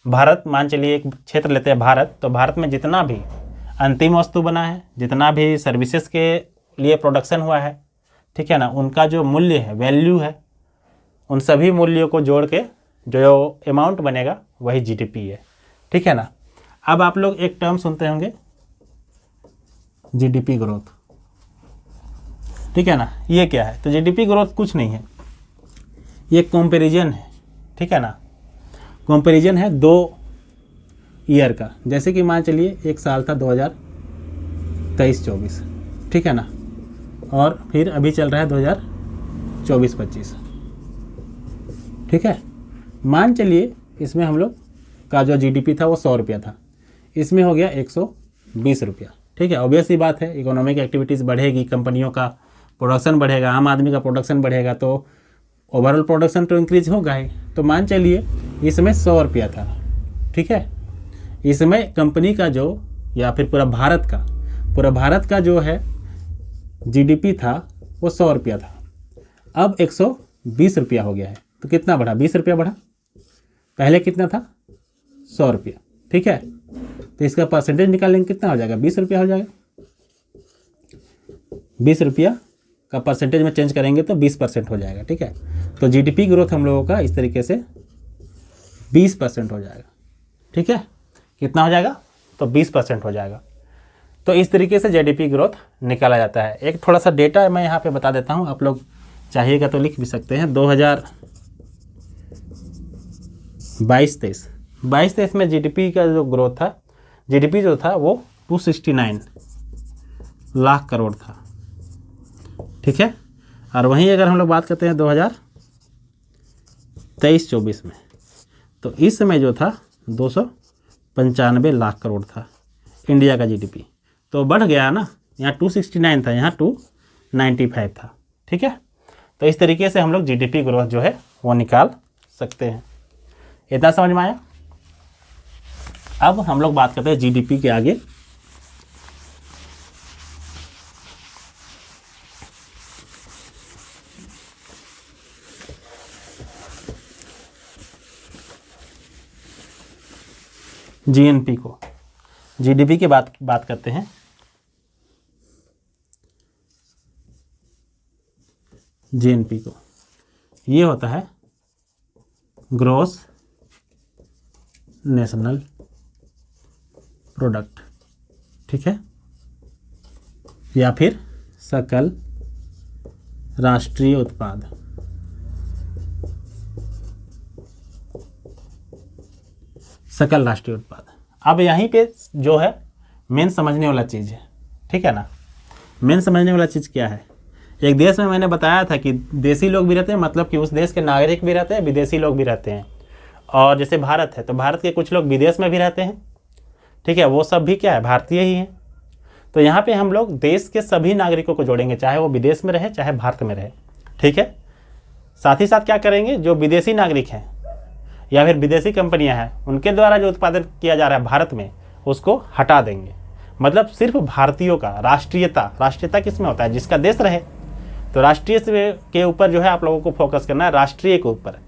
भारत, मान चलिए एक क्षेत्र लेते हैं भारत, तो भारत में जितना भी अंतिम वस्तु बना है, जितना भी सर्विसेज के लिए प्रोडक्शन हुआ है, ठीक है ना, उनका जो मूल्य है, वैल्यू है, उन सभी मूल्यों को जोड़ के जो अमाउंट बनेगा वही जीडीपी है, ठीक है ना। अब आप लोग एक टर्म सुनते होंगे जीडीपी ग्रोथ, ठीक है ना, ये क्या है? तो जीडीपी ग्रोथ कुछ नहीं है, ये कंपैरिजन है, ठीक है ना, कंपैरिजन है 2 ईयर का। जैसे कि मान चलिए एक साल था 2023-24, ठीक है ना, और फिर अभी चल रहा है 2024-25, ठीक है। मान चलिए इसमें हम लोग का जो जीडीपी था वो 100 रुपया था, इसमें हो गया 120 रुपया, ठीक है। ऑब्वियस सी बात है, इकोनॉमिक एक्टिविटीज़ बढ़ेगी, कंपनियों का प्रोडक्शन बढ़ेगा, आम आदमी का प्रोडक्शन बढ़ेगा, तो ओवरऑल प्रोडक्शन तो इंक्रीज होगा ही। तो मान चलिए इसमें 100 रुपया था, ठीक है। इसमें कंपनी का जो या फिर पूरा भारत का जो है जीडीपी था वो 100 रुपया था, अब 120 रुपया हो गया है। तो कितना बढ़ा? 20 रुपया बढ़ा। पहले कितना था? 100 रुपया, ठीक है। तो इसका परसेंटेज निकालेंगे, कितना हो जाएगा? 20 रुपया हो जाएगा। 20 रुपया का परसेंटेज में चेंज करेंगे तो 20% हो जाएगा, ठीक है। तो जीडीपी ग्रोथ हम लोगों का इस तरीके से 20% हो जाएगा, ठीक है। कितना हो जाएगा? तो 20% हो जाएगा। तो इस तरीके से जीडीपी ग्रोथ निकाला जाता है। एक थोड़ा सा डेटा मैं यहाँ पे बता देता हूँ, आप लोग चाहिएगा तो लिख भी सकते हैं। 2022-23 में जीडीपी का जो ग्रोथ था, जीडीपी जो था वो 269 लाख करोड़ था, ठीक है। और वहीं अगर हम लोग बात करते हैं 2023-24 में, तो इस समय जो था 295 लाख करोड़ था इंडिया का जीडीपी। तो बढ़ गया ना, यहाँ 269 था, यहाँ 295 था, ठीक है। तो इस तरीके से हम लोग जीडीपी ग्रोथ जो है वो निकाल सकते हैं। इतना समझ में आया? अब हम लोग बात करते हैं जीडीपी के आगे। जीएनपी को, जीडीपी की बात करते हैं। जीएनपी को ये होता है ग्रॉस नेशनल प्रोडक्ट, ठीक है, या फिर सकल राष्ट्रीय उत्पाद। सकल राष्ट्रीय उत्पाद। अब यहीं पे जो है मेन समझने वाला चीज़ है, ठीक है ना। मेन समझने वाला चीज़ क्या है? एक देश में मैंने बताया था कि देसी लोग भी रहते हैं, मतलब कि उस देश के नागरिक भी रहते हैं, विदेशी लोग भी रहते हैं। और जैसे भारत है तो भारत के कुछ लोग विदेश में भी रहते हैं, ठीक है, वो सब भी क्या है? भारतीय ही हैं। तो यहाँ पे हम लोग देश के सभी नागरिकों को जोड़ेंगे, चाहे वो विदेश में रहे चाहे भारत में रहे, ठीक है। साथ ही साथ क्या करेंगे, जो विदेशी नागरिक हैं या फिर विदेशी कंपनियां हैं, उनके द्वारा जो उत्पादन किया जा रहा है भारत में, उसको हटा देंगे। मतलब सिर्फ भारतीयों का राष्ट्रीयता किस में होता है? जिसका देश रहे। तो राष्ट्रीय के ऊपर जो है आप लोगों को फोकस करना है, राष्ट्रीय के ऊपर।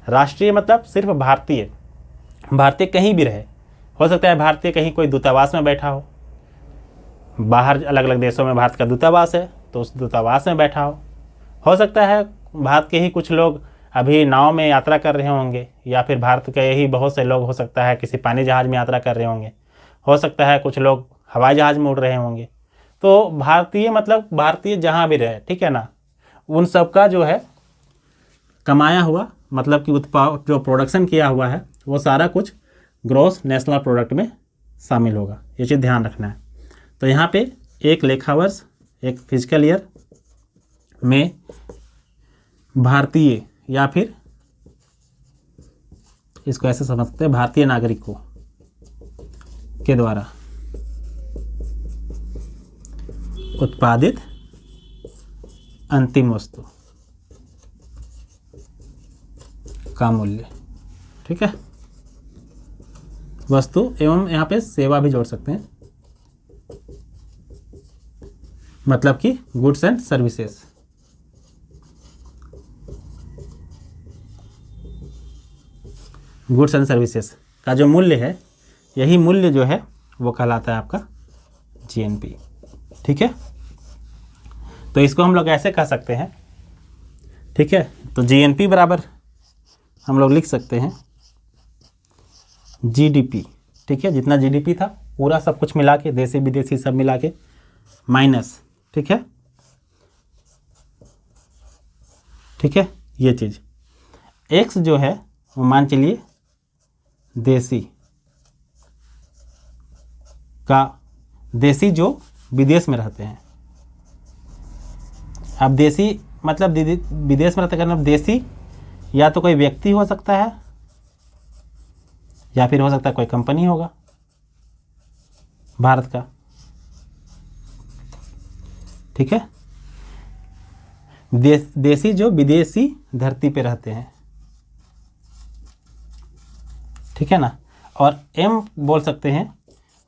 राष्ट्रीय मतलब सिर्फ भारतीय कहीं भी रहे। हो सकता है भारतीय कहीं कोई दूतावास में बैठा हो, बाहर अलग अलग देशों में भारत का दूतावास है तो उस दूतावास में बैठा हो सकता है भारत के ही कुछ लोग अभी नाव में यात्रा कर रहे होंगे, या फिर भारत के ही बहुत से लोग हो सकता है किसी पानी जहाज़ में यात्रा कर रहे होंगे, हो सकता है कुछ लोग हवाई जहाज़ में उड़ रहे होंगे। तो भारतीय मतलब भारतीय जहाँ भी रहे, ठीक है ना, उन सब का जो है कमाया हुआ, मतलब कि उत्पाद जो प्रोडक्शन किया हुआ है वो सारा कुछ ग्रॉस नेशनल प्रोडक्ट में शामिल होगा। ये चीज़ ध्यान रखना है। तो यहाँ पे एक लेखा वर्ष, एक फिजिकल ईयर में भारतीय, या फिर इसको ऐसे समझते हैं, भारतीय नागरिकों के द्वारा उत्पादित अंतिम वस्तु का मूल्य, ठीक है। वस्तु एवं यहाँ पे सेवा भी जोड़ सकते हैं, मतलब कि goods and services. Goods and services का जो मूल्य है, यही मूल्य जो है वो कहलाता है आपका जीएनपी, ठीक है। तो इसको हम लोग ऐसे कह सकते हैं, ठीक है। तो जीएनपी बराबर हम लोग लिख सकते हैं जीडीपी, ठीक है, जितना जीडीपी था पूरा सब कुछ मिला के, देसी विदेशी सब मिला के माइनस, ठीक है, ठीक है। ये चीज़ एक्स जो है वो मान चलिए देसी जो विदेश में रहते हैं। अब देसी मतलब विदेश में रहते हैं, मतलब देसी या तो कोई व्यक्ति हो सकता है या फिर हो सकता है कोई कंपनी होगा भारत का, ठीक है। देसी जो विदेशी धरती पे रहते हैं, ठीक है ना। और एम बोल सकते हैं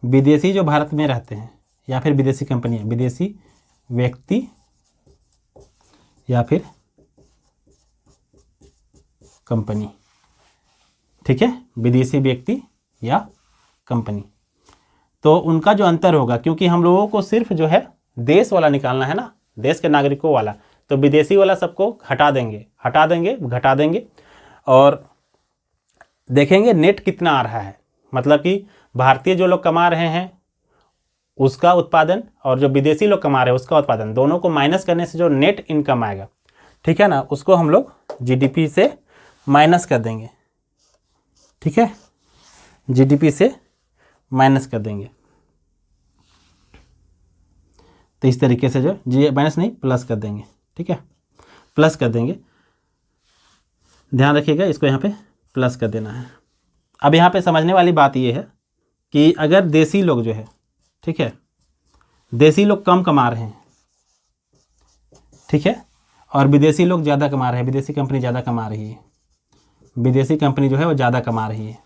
विदेशी जो भारत में रहते हैं, या फिर विदेशी कंपनियां, विदेशी व्यक्ति या फिर कंपनी, ठीक है, विदेशी व्यक्ति या कंपनी। तो उनका जो अंतर होगा, क्योंकि हम लोगों को सिर्फ जो है देश वाला निकालना है ना, देश के नागरिकों वाला, तो विदेशी वाला सबको हटा देंगे, घटा देंगे और देखेंगे नेट कितना आ रहा है, मतलब कि भारतीय जो लोग कमा रहे हैं उसका उत्पादन और जो विदेशी लोग कमा रहे हैं उसका उत्पादन, दोनों को माइनस करने से जो नेट इनकम आएगा, ठीक है ना, उसको हम लोग जीडीपी से माइनस कर देंगे, ठीक है, जीडीपी से माइनस कर देंगे। तो इस तरीके से जो जी माइनस नहीं प्लस कर देंगे, ठीक है, प्लस कर देंगे, ध्यान रखिएगा, इसको यहाँ पे प्लस कर देना है। अब यहाँ पे समझने वाली बात ये है कि अगर देसी लोग जो है, ठीक है, देसी लोग कम कमा रहे हैं, ठीक है, और विदेशी लोग ज़्यादा कमा रहे हैं, विदेशी कंपनी ज़्यादा कमा रही है, विदेशी कंपनी जो है वो ज़्यादा कमा रही है।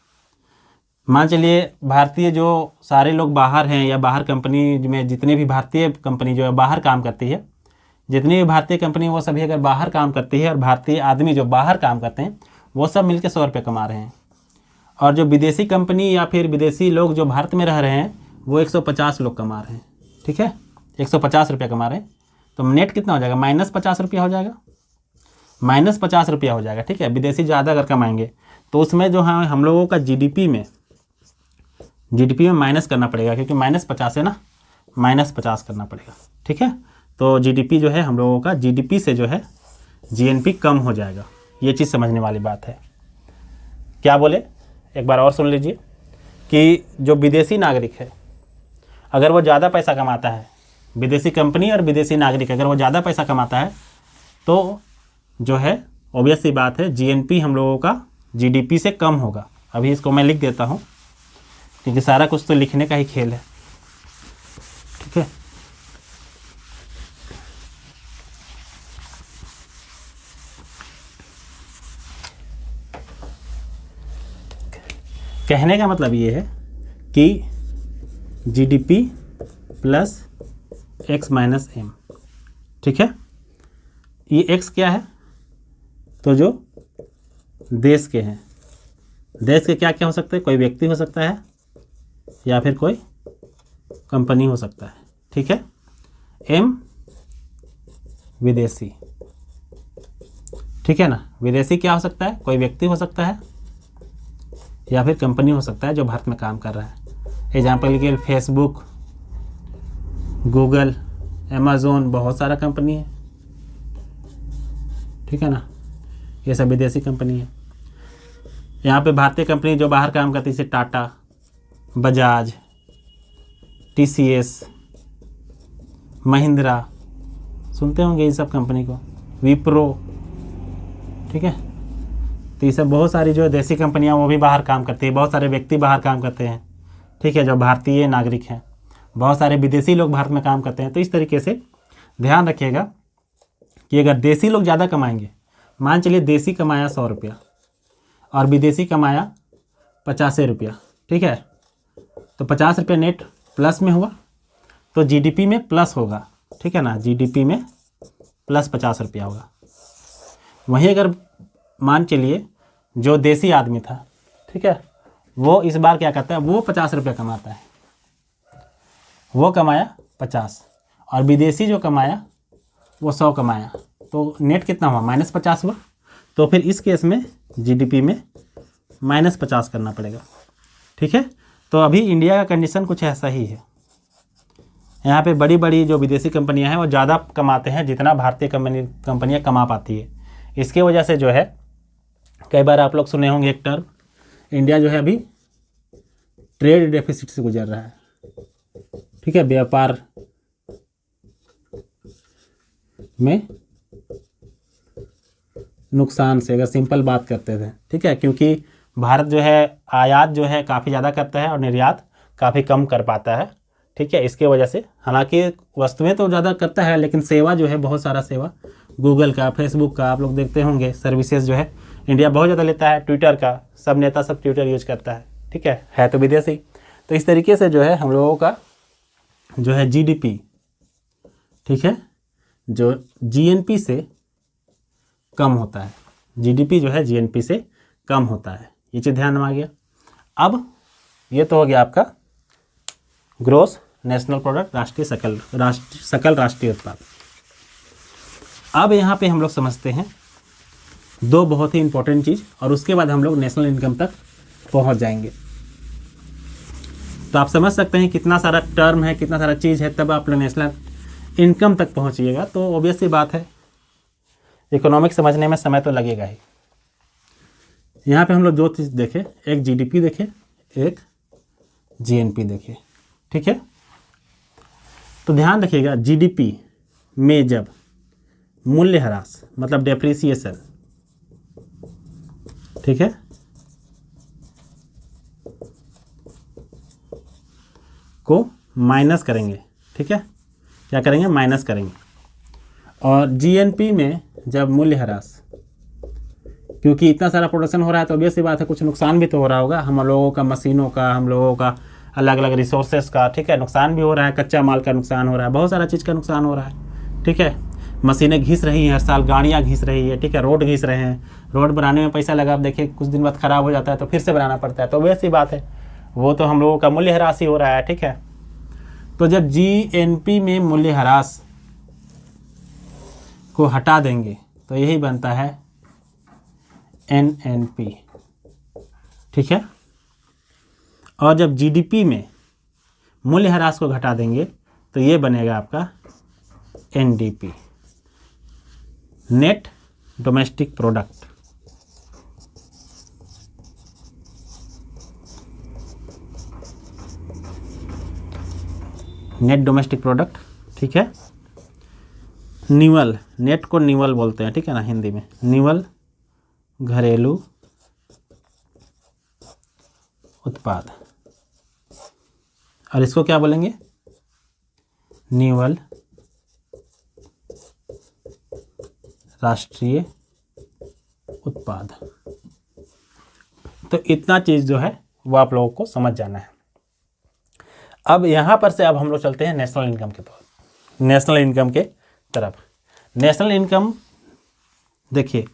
मान चलिए भारतीय जो सारे लोग बाहर हैं या बाहर कंपनी में जितने भी भारतीय कंपनी जो है बाहर काम करती है, जितनी भी भारतीय कंपनी वो सभी अगर बाहर काम करती है और भारतीय आदमी जो बाहर काम करते हैं वो सब मिलकर 100 रुपये कमा रहे हैं, और जो विदेशी कंपनी या फिर विदेशी लोग जो भारत में रह रहे हैं वो 150 लोग कमा रहे हैं, ठीक है, 150 रुपया कमा रहे हैं। तो नेट कितना हो जाएगा, -50 रुपया हो जाएगा, -50 रुपया हो जाएगा, ठीक है। विदेशी ज़्यादा अगर कमाएंगे तो उसमें जो है हम लोगों का जीडीपी में माइनस करना पड़ेगा, क्योंकि -50 है ना, -50 करना पड़ेगा, ठीक है। तो जीडीपी जो है हम लोगों का, जीडीपी से जो है जीएनपी कम हो जाएगा, ये चीज़ समझने वाली बात है। क्या बोले, एक बार और सुन लीजिए कि जो विदेशी नागरिक है अगर वो ज़्यादा पैसा कमाता है, विदेशी कंपनी और विदेशी नागरिक अगर वो ज़्यादा पैसा कमाता है तो जो है ऑब्वियस सी बात है जीएनपी हम लोगों का जीडीपी से कम होगा। अभी इसको मैं लिख देता हूँ क्योंकि सारा कुछ तो लिखने का ही खेल है, ठीक है। कहने का मतलब ये है कि GDP plus x minus M, ठीक है। ये x क्या है, तो जो देश के हैं, देश के क्या क्या हो सकते हैं, कोई व्यक्ति हो सकता है या फिर कोई कंपनी हो सकता है, ठीक है। m विदेशी, ठीक है ना, विदेशी क्या हो सकता है, कोई व्यक्ति हो सकता है या फिर कंपनी हो सकता है जो भारत में काम कर रहा है। एग्जाम्पल के लिए फेसबुक, गूगल, अमेज़न, बहुत सारा कंपनी है, ठीक है ना, ये सब विदेशी कंपनी है। यहाँ पे भारतीय कंपनी जो बाहर काम करती है जैसे टाटा, बजाज, टीसीएस, महिंद्रा, सुनते होंगे इन सब कंपनी को, विप्रो, ठीक है। तो ये सब बहुत सारी जो देसी कंपनियाँ वो भी बाहर काम करती है, बहुत सारे व्यक्ति बाहर काम करते हैं, ठीक है, जो भारतीय नागरिक हैं, बहुत सारे विदेशी लोग भारत में काम करते हैं। तो इस तरीके से ध्यान रखिएगा कि अगर देसी लोग ज़्यादा कमाएंगे, मान चलिए देसी कमाया 100 रुपया और विदेशी कमाया 50 रुपया, ठीक है, तो 50 रुपया नेट प्लस में हुआ तो जीडीपी में प्लस होगा, ठीक है ना, जीडीपी में प्लस 50 रुपया होगा। वहीं अगर मान चलिए जो देसी आदमी था, ठीक है, वो इस बार क्या करता है, वो 50 रुपया कमाता है, वो कमाया 50 और विदेशी जो कमाया वो 100 कमाया, तो नेट कितना हुआ, -50 हुआ। तो फिर इस केस में जीडीपी में -50 करना पड़ेगा, ठीक है। तो अभी इंडिया का कंडीशन कुछ ऐसा ही है, यहाँ पे बड़ी बड़ी जो विदेशी कंपनियां हैं वो ज़्यादा कमाते हैं जितना भारतीय कंपनियां कमा पाती है। इसके वजह से जो है कई बार आप लोग सुने होंगे एक टर्म, इंडिया जो है अभी ट्रेड डेफिसिट से गुजर रहा है, ठीक है, व्यापार में नुकसान से, अगर सिंपल बात करते थे, ठीक है, क्योंकि भारत जो है आयात जो है काफ़ी ज़्यादा करता है और निर्यात काफ़ी कम कर पाता है, ठीक है। इसके वजह से हालांकि वस्तुएं तो ज़्यादा करता है लेकिन सेवा जो है बहुत सारा सेवा गूगल का, फेसबुक का आप लोग देखते होंगे सर्विसेज जो है इंडिया बहुत ज़्यादा लेता है। ट्विटर का, सब नेता सब ट्विटर यूज करता है, ठीक है तो विदेशी। तो इस तरीके से जो है हम लोगों का जो है जीडीपी, ठीक है, जो जीएनपी से कम होता है, जीडीपी जो है जीएनपी से कम होता है। ये चीज़ ध्यान में आ गया। अब ये तो हो गया आपका ग्रोस नेशनल प्रोडक्ट, सकल राष्ट्रीय उत्पाद। अब यहाँ पे हम लोग समझते हैं दो बहुत ही इंपॉर्टेंट चीज़, और उसके बाद हम लोग नेशनल इनकम तक पहुँच जाएंगे। तो आप समझ सकते हैं कितना सारा टर्म है, कितना सारा चीज़ है, तब आप नेशनल इनकम तक पहुँचिएगा। तो ऑब्वियस सी बात है, इकोनॉमिक्स समझने में समय तो लगेगा ही। यहाँ पे हम लोग दो चीज़ देखें, एक जीडीपी देखें, एक जीएनपी देखें, ठीक है। तो ध्यान रखिएगा, जीडीपी में जब मूल्यह्रास मतलब डेप्रिसिएशन, ठीक है, को माइनस करेंगे, ठीक है, क्या करेंगे, माइनस करेंगे। और जीएनपी में जब मूल्यह्रास, क्योंकि इतना सारा प्रोडक्शन हो रहा है तो ऑब्वियस सी बात है कुछ नुकसान भी तो हो रहा होगा, हम लोगों का, मशीनों का, हम लोगों का अलग अलग रिसोर्सेज का, ठीक है, नुकसान भी हो रहा है, कच्चा माल का नुकसान हो रहा है, बहुत सारा चीज़ का नुकसान हो रहा है, ठीक है। मशीनें घिस रही हैं हर साल, गाड़ियाँ घिस रही है, ठीक है, रोड घिस रहे हैं, रोड बनाने में पैसा लगा, आप देखिए कुछ दिन बाद ख़राब हो जाता है तो फिर से बनाना पड़ता है, तो वैसी बात है, वो तो हम लोगों का मूल्यह्रास ही हो रहा है, ठीक है। तो जब जीएनपी में मूल्यह्रास को हटा देंगे तो यही बनता है एनएनपी, ठीक है। और जब जीडीपी में मूल्यह्रास को घटा देंगे तो ये बनेगा आपका NDP, net domestic product. Net domestic product, ठीक है। निवल, नेट को निवल बोलते हैं, ठीक है ना, हिंदी में निवल घरेलू उत्पाद, और इसको क्या बोलेंगे, निवल राष्ट्रीय उत्पाद। तो इतना चीज़ जो है वो आप लोगों को समझ जाना है। अब यहाँ पर से अब हम लोग चलते हैं नेशनल इनकम के नेशनल इनकम के तरफ। नेशनल इनकम देखिए,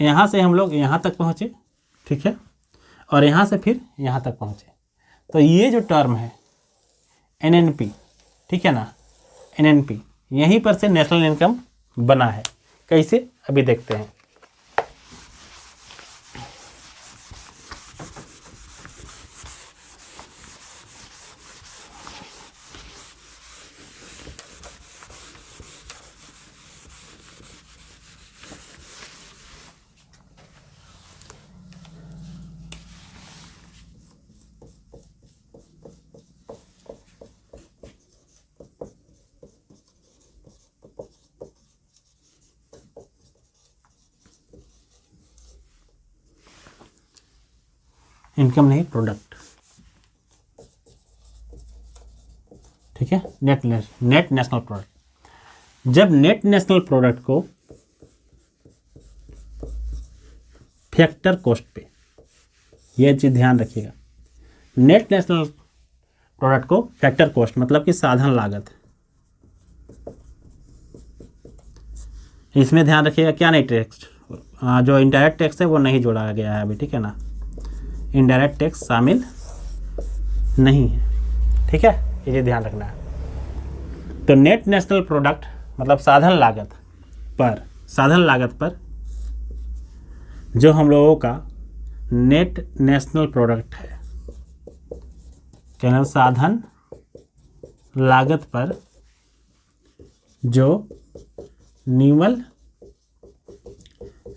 यहाँ से हम लोग यहाँ तक पहुँचे, ठीक है, और यहाँ से फिर यहाँ तक पहुँचे। तो ये जो टर्म है एनएनपी, ठीक है ना, एनएनपी, यहीं पर से नेशनल इनकम बना है। कैसे, अभी देखते हैं। इनकम नहीं, प्रोडक्ट, ठीक है, नेट नेशनल प्रोडक्ट। जब नेट नेशनल प्रोडक्ट को फैक्टर कॉस्ट पे, यह चीज ध्यान रखिएगा, नेट नेशनल प्रोडक्ट को फैक्टर कॉस्ट मतलब कि साधन लागत, इसमें ध्यान रखिएगा क्या नहीं, टैक्स, जो इनडायरेक्ट टैक्स है वो नहीं जोड़ा गया है अभी, ठीक है ना, इनडायरेक्ट टैक्स शामिल नहीं है, ठीक है, ये ध्यान रखना है। तो नेट नेशनल प्रोडक्ट मतलब साधन लागत पर जो हम लोगों का नेट नेशनल प्रोडक्ट है, केवल साधन लागत पर जो निवल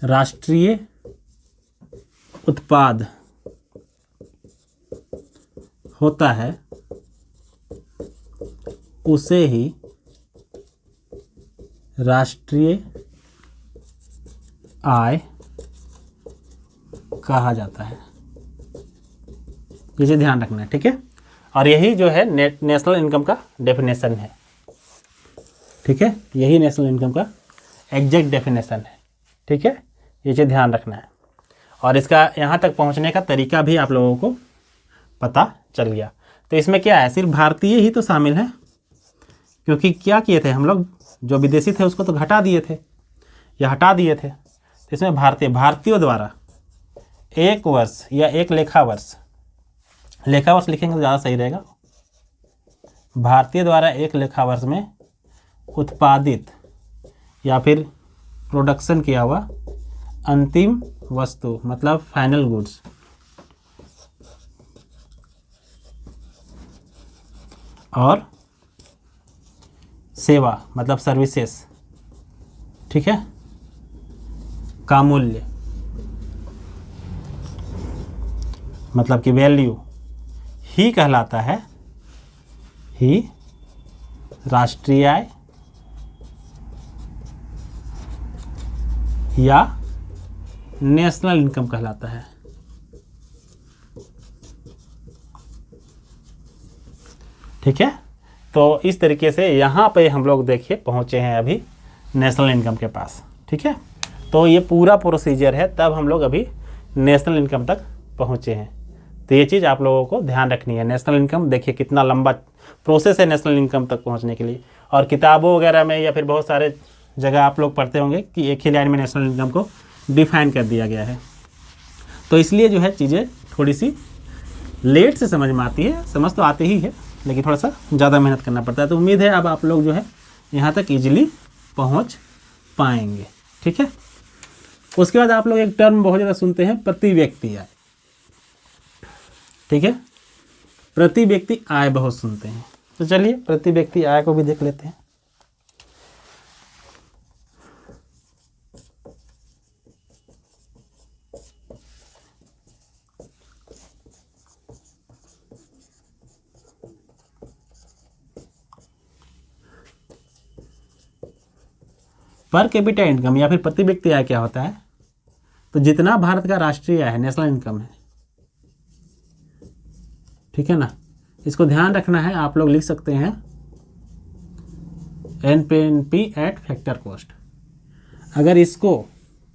राष्ट्रीय उत्पाद होता है उसे ही राष्ट्रीय आय कहा जाता है। ये ध्यान रखना है, ठीक है। और यही जो है नेशनल इनकम का डेफिनेशन है, ठीक है, यही नेशनल इनकम का एग्जैक्ट डेफिनेशन है। ठीक है, ये चीज़ ध्यान रखना है। और इसका यहाँ तक पहुँचने का तरीका भी आप लोगों को पता चल गया। तो इसमें क्या है, सिर्फ भारतीय ही तो शामिल हैं, क्योंकि क्या किए थे हम लोग, जो विदेशी थे उसको तो घटा दिए थे या हटा दिए थे। तो इसमें भारतीयों द्वारा एक वर्ष या एक लेखा वर्ष लिखेंगे तो ज़्यादा सही रहेगा। भारतीय द्वारा एक लेखा वर्ष में उत्पादित या फिर प्रोडक्शन किया हुआ अंतिम वस्तु मतलब फाइनल गुड्स और सेवा मतलब सर्विसेज, ठीक है, का मूल्य मतलब कि वैल्यू ही कहलाता है, ही राष्ट्रीय आय या नेशनल इनकम कहलाता है। ठीक है, तो इस तरीके से यहाँ पे हम लोग देखिए पहुँचे हैं अभी नेशनल इनकम के पास। ठीक है, तो ये पूरा प्रोसीजर है, तब हम लोग अभी नेशनल इनकम तक पहुँचे हैं। तो ये चीज़ आप लोगों को ध्यान रखनी है। नेशनल इनकम देखिए कितना लंबा प्रोसेस है नेशनल इनकम तक पहुँचने के लिए, और किताबों वगैरह में या फिर बहुत सारे जगह आप लोग पढ़ते होंगे कि एक ही लाइन में नेशनल इनकम को डिफाइन कर दिया गया है। तो इसलिए जो है चीज़ें थोड़ी सी लेट से समझ में आती है, समझ तो आती ही है लेकिन थोड़ा सा ज़्यादा मेहनत करना पड़ता है। तो उम्मीद है अब आप लोग जो है यहाँ तक ईजिली पहुँच पाएंगे। ठीक है, उसके बाद आप लोग एक टर्म बहुत ज़्यादा सुनते हैं, प्रति व्यक्ति आय। ठीक है, प्रति व्यक्ति आय बहुत सुनते हैं, तो चलिए प्रति व्यक्ति आय को भी देख लेते हैं। पर कैपिटा इनकम या फिर प्रति व्यक्ति आय क्या होता है, तो जितना भारत का राष्ट्रीय आय है नेशनल इनकम है। ठीक है ना, इसको ध्यान रखना है। आप लोग लिख सकते हैं एनपीएनपी एट फैक्टर कॉस्ट। अगर इसको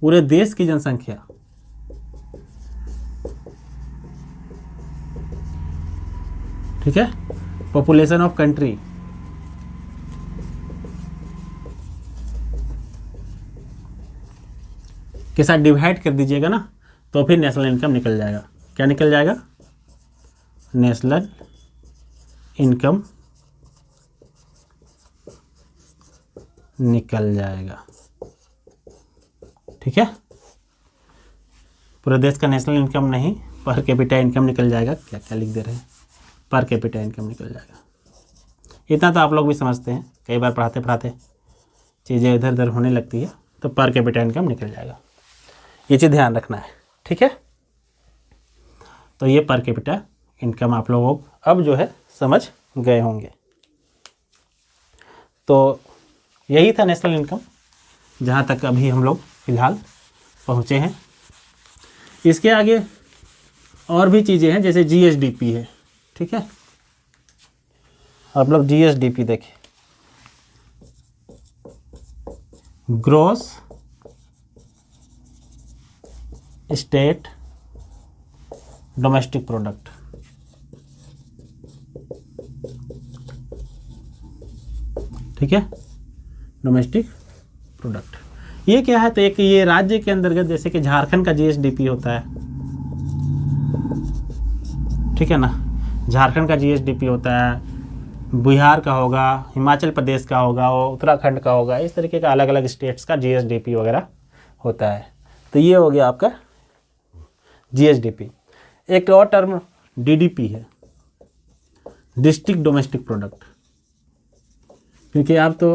पूरे देश की जनसंख्या ठीक है, पॉपुलेशन ऑफ कंट्री के साथ डिवाइड कर दीजिएगा ना, तो फिर नेशनल इनकम निकल जाएगा। क्या निकल जाएगा, नेशनल इनकम निकल जाएगा। ठीक है, पूरे देश का नेशनल इनकम नहीं, पर कैपिटा इनकम निकल जाएगा। क्या क्या लिख दे रहे हैं, पर कैपिटा इनकम निकल जाएगा। इतना तो आप लोग भी समझते हैं, कई बार पढ़ाते पढ़ाते चीज़ें इधर उधर होने लगती है, तो पर कैपिटा इनकम निकल जाएगा। ये चीज़ ध्यान रखना है। ठीक है, तो ये पर कैपिटा इनकम आप लोगों को अब जो है समझ गए होंगे। तो यही था नेशनल इनकम, जहाँ तक अभी हम लोग फिलहाल पहुँचे हैं। इसके आगे और भी चीज़ें हैं, जैसे जीएसडीपी है। ठीक है, आप लोग जीएसडीपी देखें, ग्रॉस स्टेट डोमेस्टिक प्रोडक्ट। ठीक है, डोमेस्टिक प्रोडक्ट ये क्या है, तो एक ये राज्य के अंतर्गत, जैसे कि झारखंड का जीएसडीपी होता है। ठीक है ना, झारखंड का जीएसडीपी होता है, बिहार का होगा, हिमाचल प्रदेश का होगा, और उत्तराखंड का होगा। इस तरीके का अलग अलग स्टेट्स का जीएसडीपी वगैरह होता है। तो ये हो गया आपका जीएसडीपी। एक और टर्म डीडीपी है, डिस्ट्रिक्ट डोमेस्टिक प्रोडक्ट, क्योंकि आप तो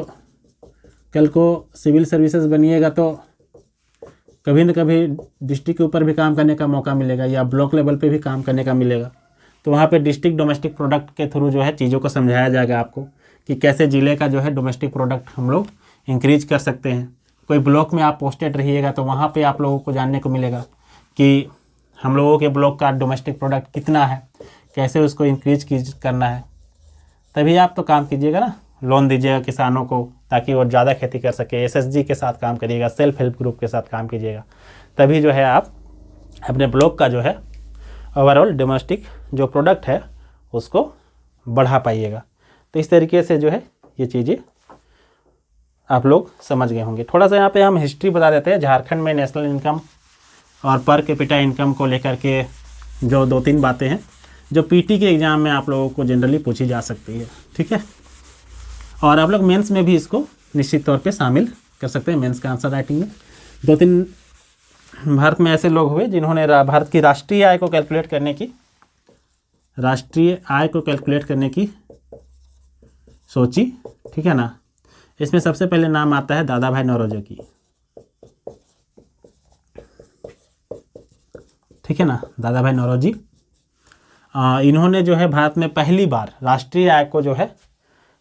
कल को सिविल सर्विसेज बनिएगा तो कभी न कभी डिस्ट्रिक्ट के ऊपर भी काम करने का मौका मिलेगा या ब्लॉक लेवल पे भी काम करने का मिलेगा। तो वहाँ पे डिस्ट्रिक्ट डोमेस्टिक प्रोडक्ट के थ्रू जो है चीज़ों को समझाया जाएगा आपको कि कैसे ज़िले का जो है डोमेस्टिक प्रोडक्ट हम लोग इंक्रीज कर सकते हैं। कोई ब्लॉक में आप पोस्टेड रहिएगा तो वहाँ पे आप लोगों को जानने को मिलेगा कि हम लोगों के ब्लॉक का डोमेस्टिक प्रोडक्ट कितना है, कैसे उसको इंक्रीज करना है। तभी आप तो काम कीजिएगा ना, लोन दीजिएगा किसानों को ताकि वो ज़्यादा खेती कर सके, एसएचजी के साथ काम करिएगा, सेल्फ हेल्प ग्रुप के साथ काम कीजिएगा, तभी जो है आप अपने ब्लॉक का जो है ओवरऑल डोमेस्टिक जो प्रोडक्ट है उसको बढ़ा पाइएगा। तो इस तरीके से जो है ये चीज़ें आप लोग समझ गए होंगे। थोड़ा सा यहाँ पे हम हिस्ट्री बता देते हैं। झारखंड में नेशनल इनकम और पर कैपिटा इनकम को लेकर के जो 2-3 बातें हैं जो पीटी के एग्ज़ाम में आप लोगों को जनरली पूछी जा सकती है, ठीक है। और आप लोग मेंस में भी इसको निश्चित तौर पे शामिल कर सकते हैं, मेंस का आंसर राइटिंग में। 2-3 भारत में ऐसे लोग हुए जिन्होंने भारत की राष्ट्रीय आय को कैलकुलेट करने की सोची, ठीक है ना। इसमें सबसे पहले नाम आता है दादा भाई नौरोजी की, ठीक है ना, दादा भाई नौरोजी। इन्होंने जो है भारत में पहली बार राष्ट्रीय आय को जो है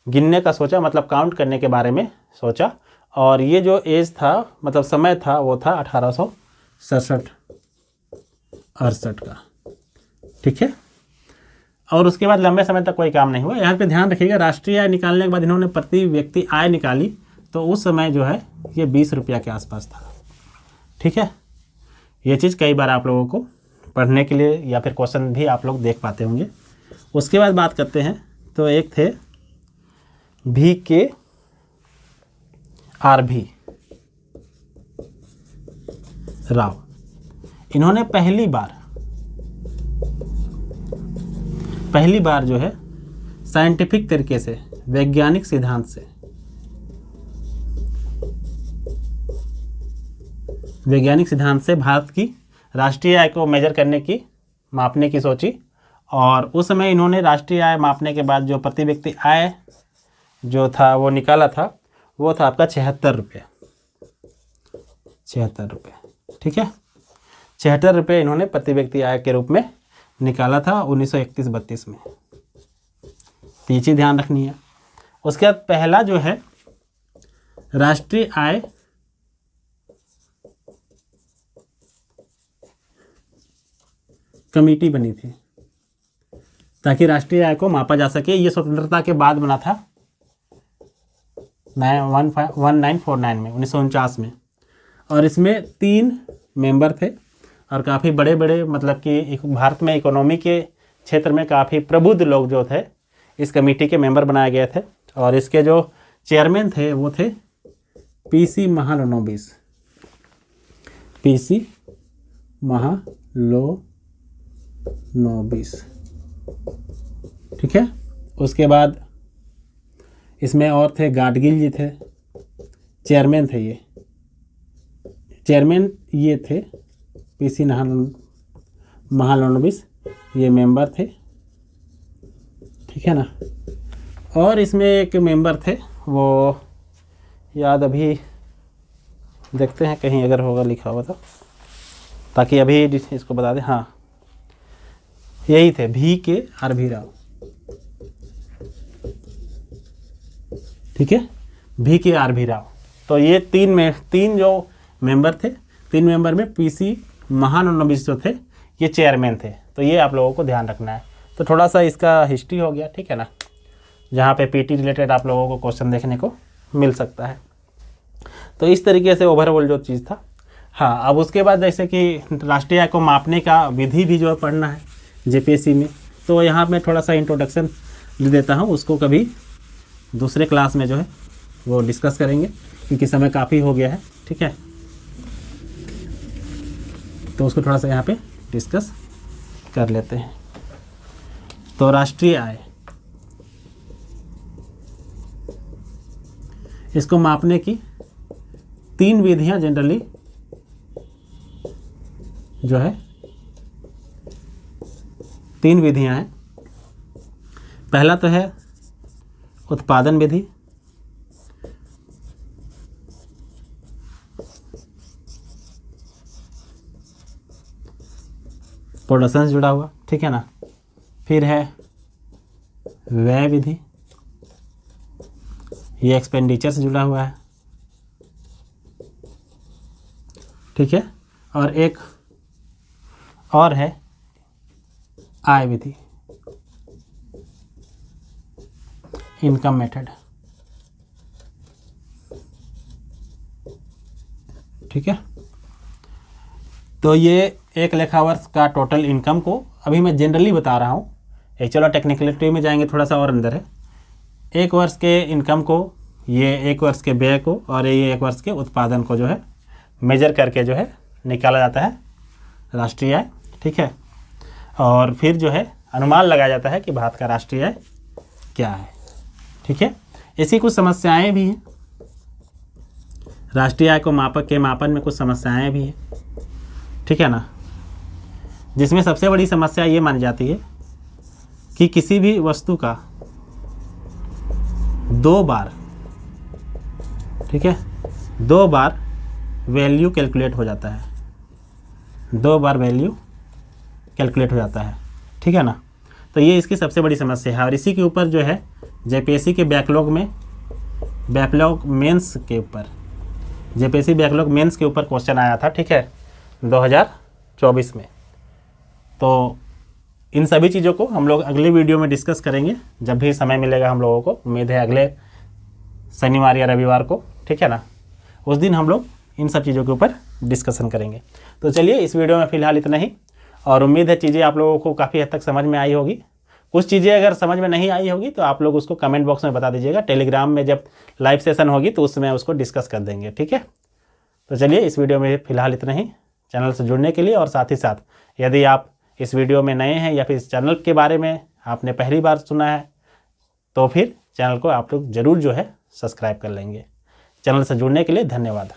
गिनने का सोचा, मतलब काउंट करने के बारे में सोचा। और ये जो एज था, मतलब समय था, वो था 1867-68 का, ठीक है। और उसके बाद लंबे समय तक कोई काम नहीं हुआ। यहाँ पे ध्यान रखिएगा, राष्ट्रीय आय निकालने के बाद इन्होंने प्रति व्यक्ति आय निकाली तो उस समय जो है ये 20 रुपया के आसपास था, ठीक है। ये चीज़ कई बार आप लोगों को पढ़ने के लिए या फिर क्वेश्चन भी आप लोग देख पाते होंगे। उसके बाद बात करते हैं तो एक थे VKRV राव। इन्होंने पहली बार जो है साइंटिफिक तरीके से, वैज्ञानिक सिद्धांत से भारत की राष्ट्रीय आय को मेजर करने की, मापने की सोची। और उस समय इन्होंने राष्ट्रीय आय मापने के बाद जो प्रति व्यक्ति आय जो था वो निकाला था, वो था आपका 76 रुपये, 76 रुपये, ठीक है। 76 रुपये इन्होंने प्रति व्यक्ति आय के रूप में निकाला था 1931-32 में। ये चीज़ ध्यान रखनी है। उसके बाद पहला जो है राष्ट्रीय आय कमेटी बनी थी ताकि राष्ट्रीय आय को मापा जा सके। ये स्वतंत्रता के बाद बना था 1949 में, 1949 में। और इसमें 3 मेंबर थे और काफ़ी बड़े बड़े, मतलब कि भारत में इकोनॉमी के क्षेत्र में काफ़ी प्रबुद्ध लोग जो थे इस कमेटी के मेंबर बनाए गए थे। और इसके जो चेयरमैन थे वो थे PC महालनोबिस, PC महालनोबिस, ठीक है। उसके बाद इसमें और थे गाडगिल जी थे, चेयरमैन थे ये थे PC महालनोबिस, ये मेंबर थे, ठीक है ना। और इसमें एक मेंबर थे, वो याद अभी देखते हैं कहीं अगर होगा लिखा हुआ तो, ताकि अभी इसको बता दें। हाँ, यही थे VKRV राव, ठीक है, VKRV राव। तो ये 3 जो मेंबर थे, 3 मेंबर में PC महालनोबिस जो थे ये चेयरमैन थे। तो ये आप लोगों को ध्यान रखना है। तो थोड़ा सा इसका हिस्ट्री हो गया, ठीक है ना, जहाँ पे PT रिलेटेड आप लोगों को क्वेश्चन देखने को मिल सकता है। तो इस तरीके से ओवरऑल जो चीज़ था। हाँ, अब उसके बाद जैसे कि राष्ट्रीय आय को मापने का विधि भी जो है पढ़ना है JPSC में, तो यहाँ मैं थोड़ा सा इंट्रोडक्शन दे देता हूँ। उसको कभी दूसरे क्लास में जो है वो डिस्कस करेंगे क्योंकि समय काफ़ी हो गया है, ठीक है। तो उसको थोड़ा सा यहाँ पे डिस्कस कर लेते हैं। तो राष्ट्रीय आय, इसको मापने की 3 विधियां जनरली जो है 3 विधियां हैं। पहला तो है उत्पादन विधि, प्रोडक्शन से जुड़ा हुआ, ठीक है ना। फिर है व्यय विधि, ये एक्सपेंडिचर से जुड़ा हुआ है, ठीक है। और एक और है आय विधि, इनकम मेथड, ठीक है। तो ये एक लेखा वर्ष का टोटल इनकम को अभी मैं जनरली बता रहा हूँ, चलो टेक्निकलिटी में जाएंगे थोड़ा सा और अंदर है। एक वर्ष के इनकम को, ये एक वर्ष के व्यय को और ये एक वर्ष के उत्पादन को जो है मेजर करके जो है निकाला जाता है राष्ट्रीय आय, ठीक है। और फिर जो है अनुमान लगाया जाता है कि भारत का राष्ट्रीय आय क्या है, ठीक है। ऐसी कुछ समस्याएं भी हैं, राष्ट्रीय आय को मापन में कुछ समस्याएं भी हैं, ठीक है ना। जिसमें सबसे बड़ी समस्या ये मानी जाती है कि किसी भी वस्तु का 2 बार, ठीक है, 2 बार वैल्यू कैलकुलेट हो जाता है, 2 बार वैल्यू कैलकुलेट हो जाता है, ठीक है ना। तो ये इसकी सबसे बड़ी समस्या है। और इसी के ऊपर जो है जेपीएससी के बैकलॉग मेंस के ऊपर, जेपीएससी बैकलॉग मेंस के ऊपर क्वेश्चन आया था, ठीक है, 2024 में। तो इन सभी चीज़ों को हम लोग अगले वीडियो में डिस्कस करेंगे, जब भी समय मिलेगा हम लोगों को, उम्मीद है अगले शनिवार या रविवार को, ठीक है ना। उस दिन हम लोग इन सब चीज़ों के ऊपर डिस्कशन करेंगे। तो चलिए इस वीडियो में फ़िलहाल इतना ही, और उम्मीद है चीज़ें आप लोगों को काफ़ी हद तक समझ में आई होगी। कुछ चीज़ें अगर समझ में नहीं आई होगी तो आप लोग उसको कमेंट बॉक्स में बता दीजिएगा। टेलीग्राम में जब लाइव सेशन होगी तो उसमें उसको डिस्कस कर देंगे, ठीक है। तो चलिए इस वीडियो में फ़िलहाल इतना ही। चैनल से जुड़ने के लिए, और साथ ही साथ यदि आप इस वीडियो में नए हैं या फिर इस चैनल के बारे में आपने पहली बार सुना है तो फिर चैनल को आप लोग ज़रूर जो है सब्सक्राइब कर लेंगे। चैनल से जुड़ने के लिए धन्यवाद।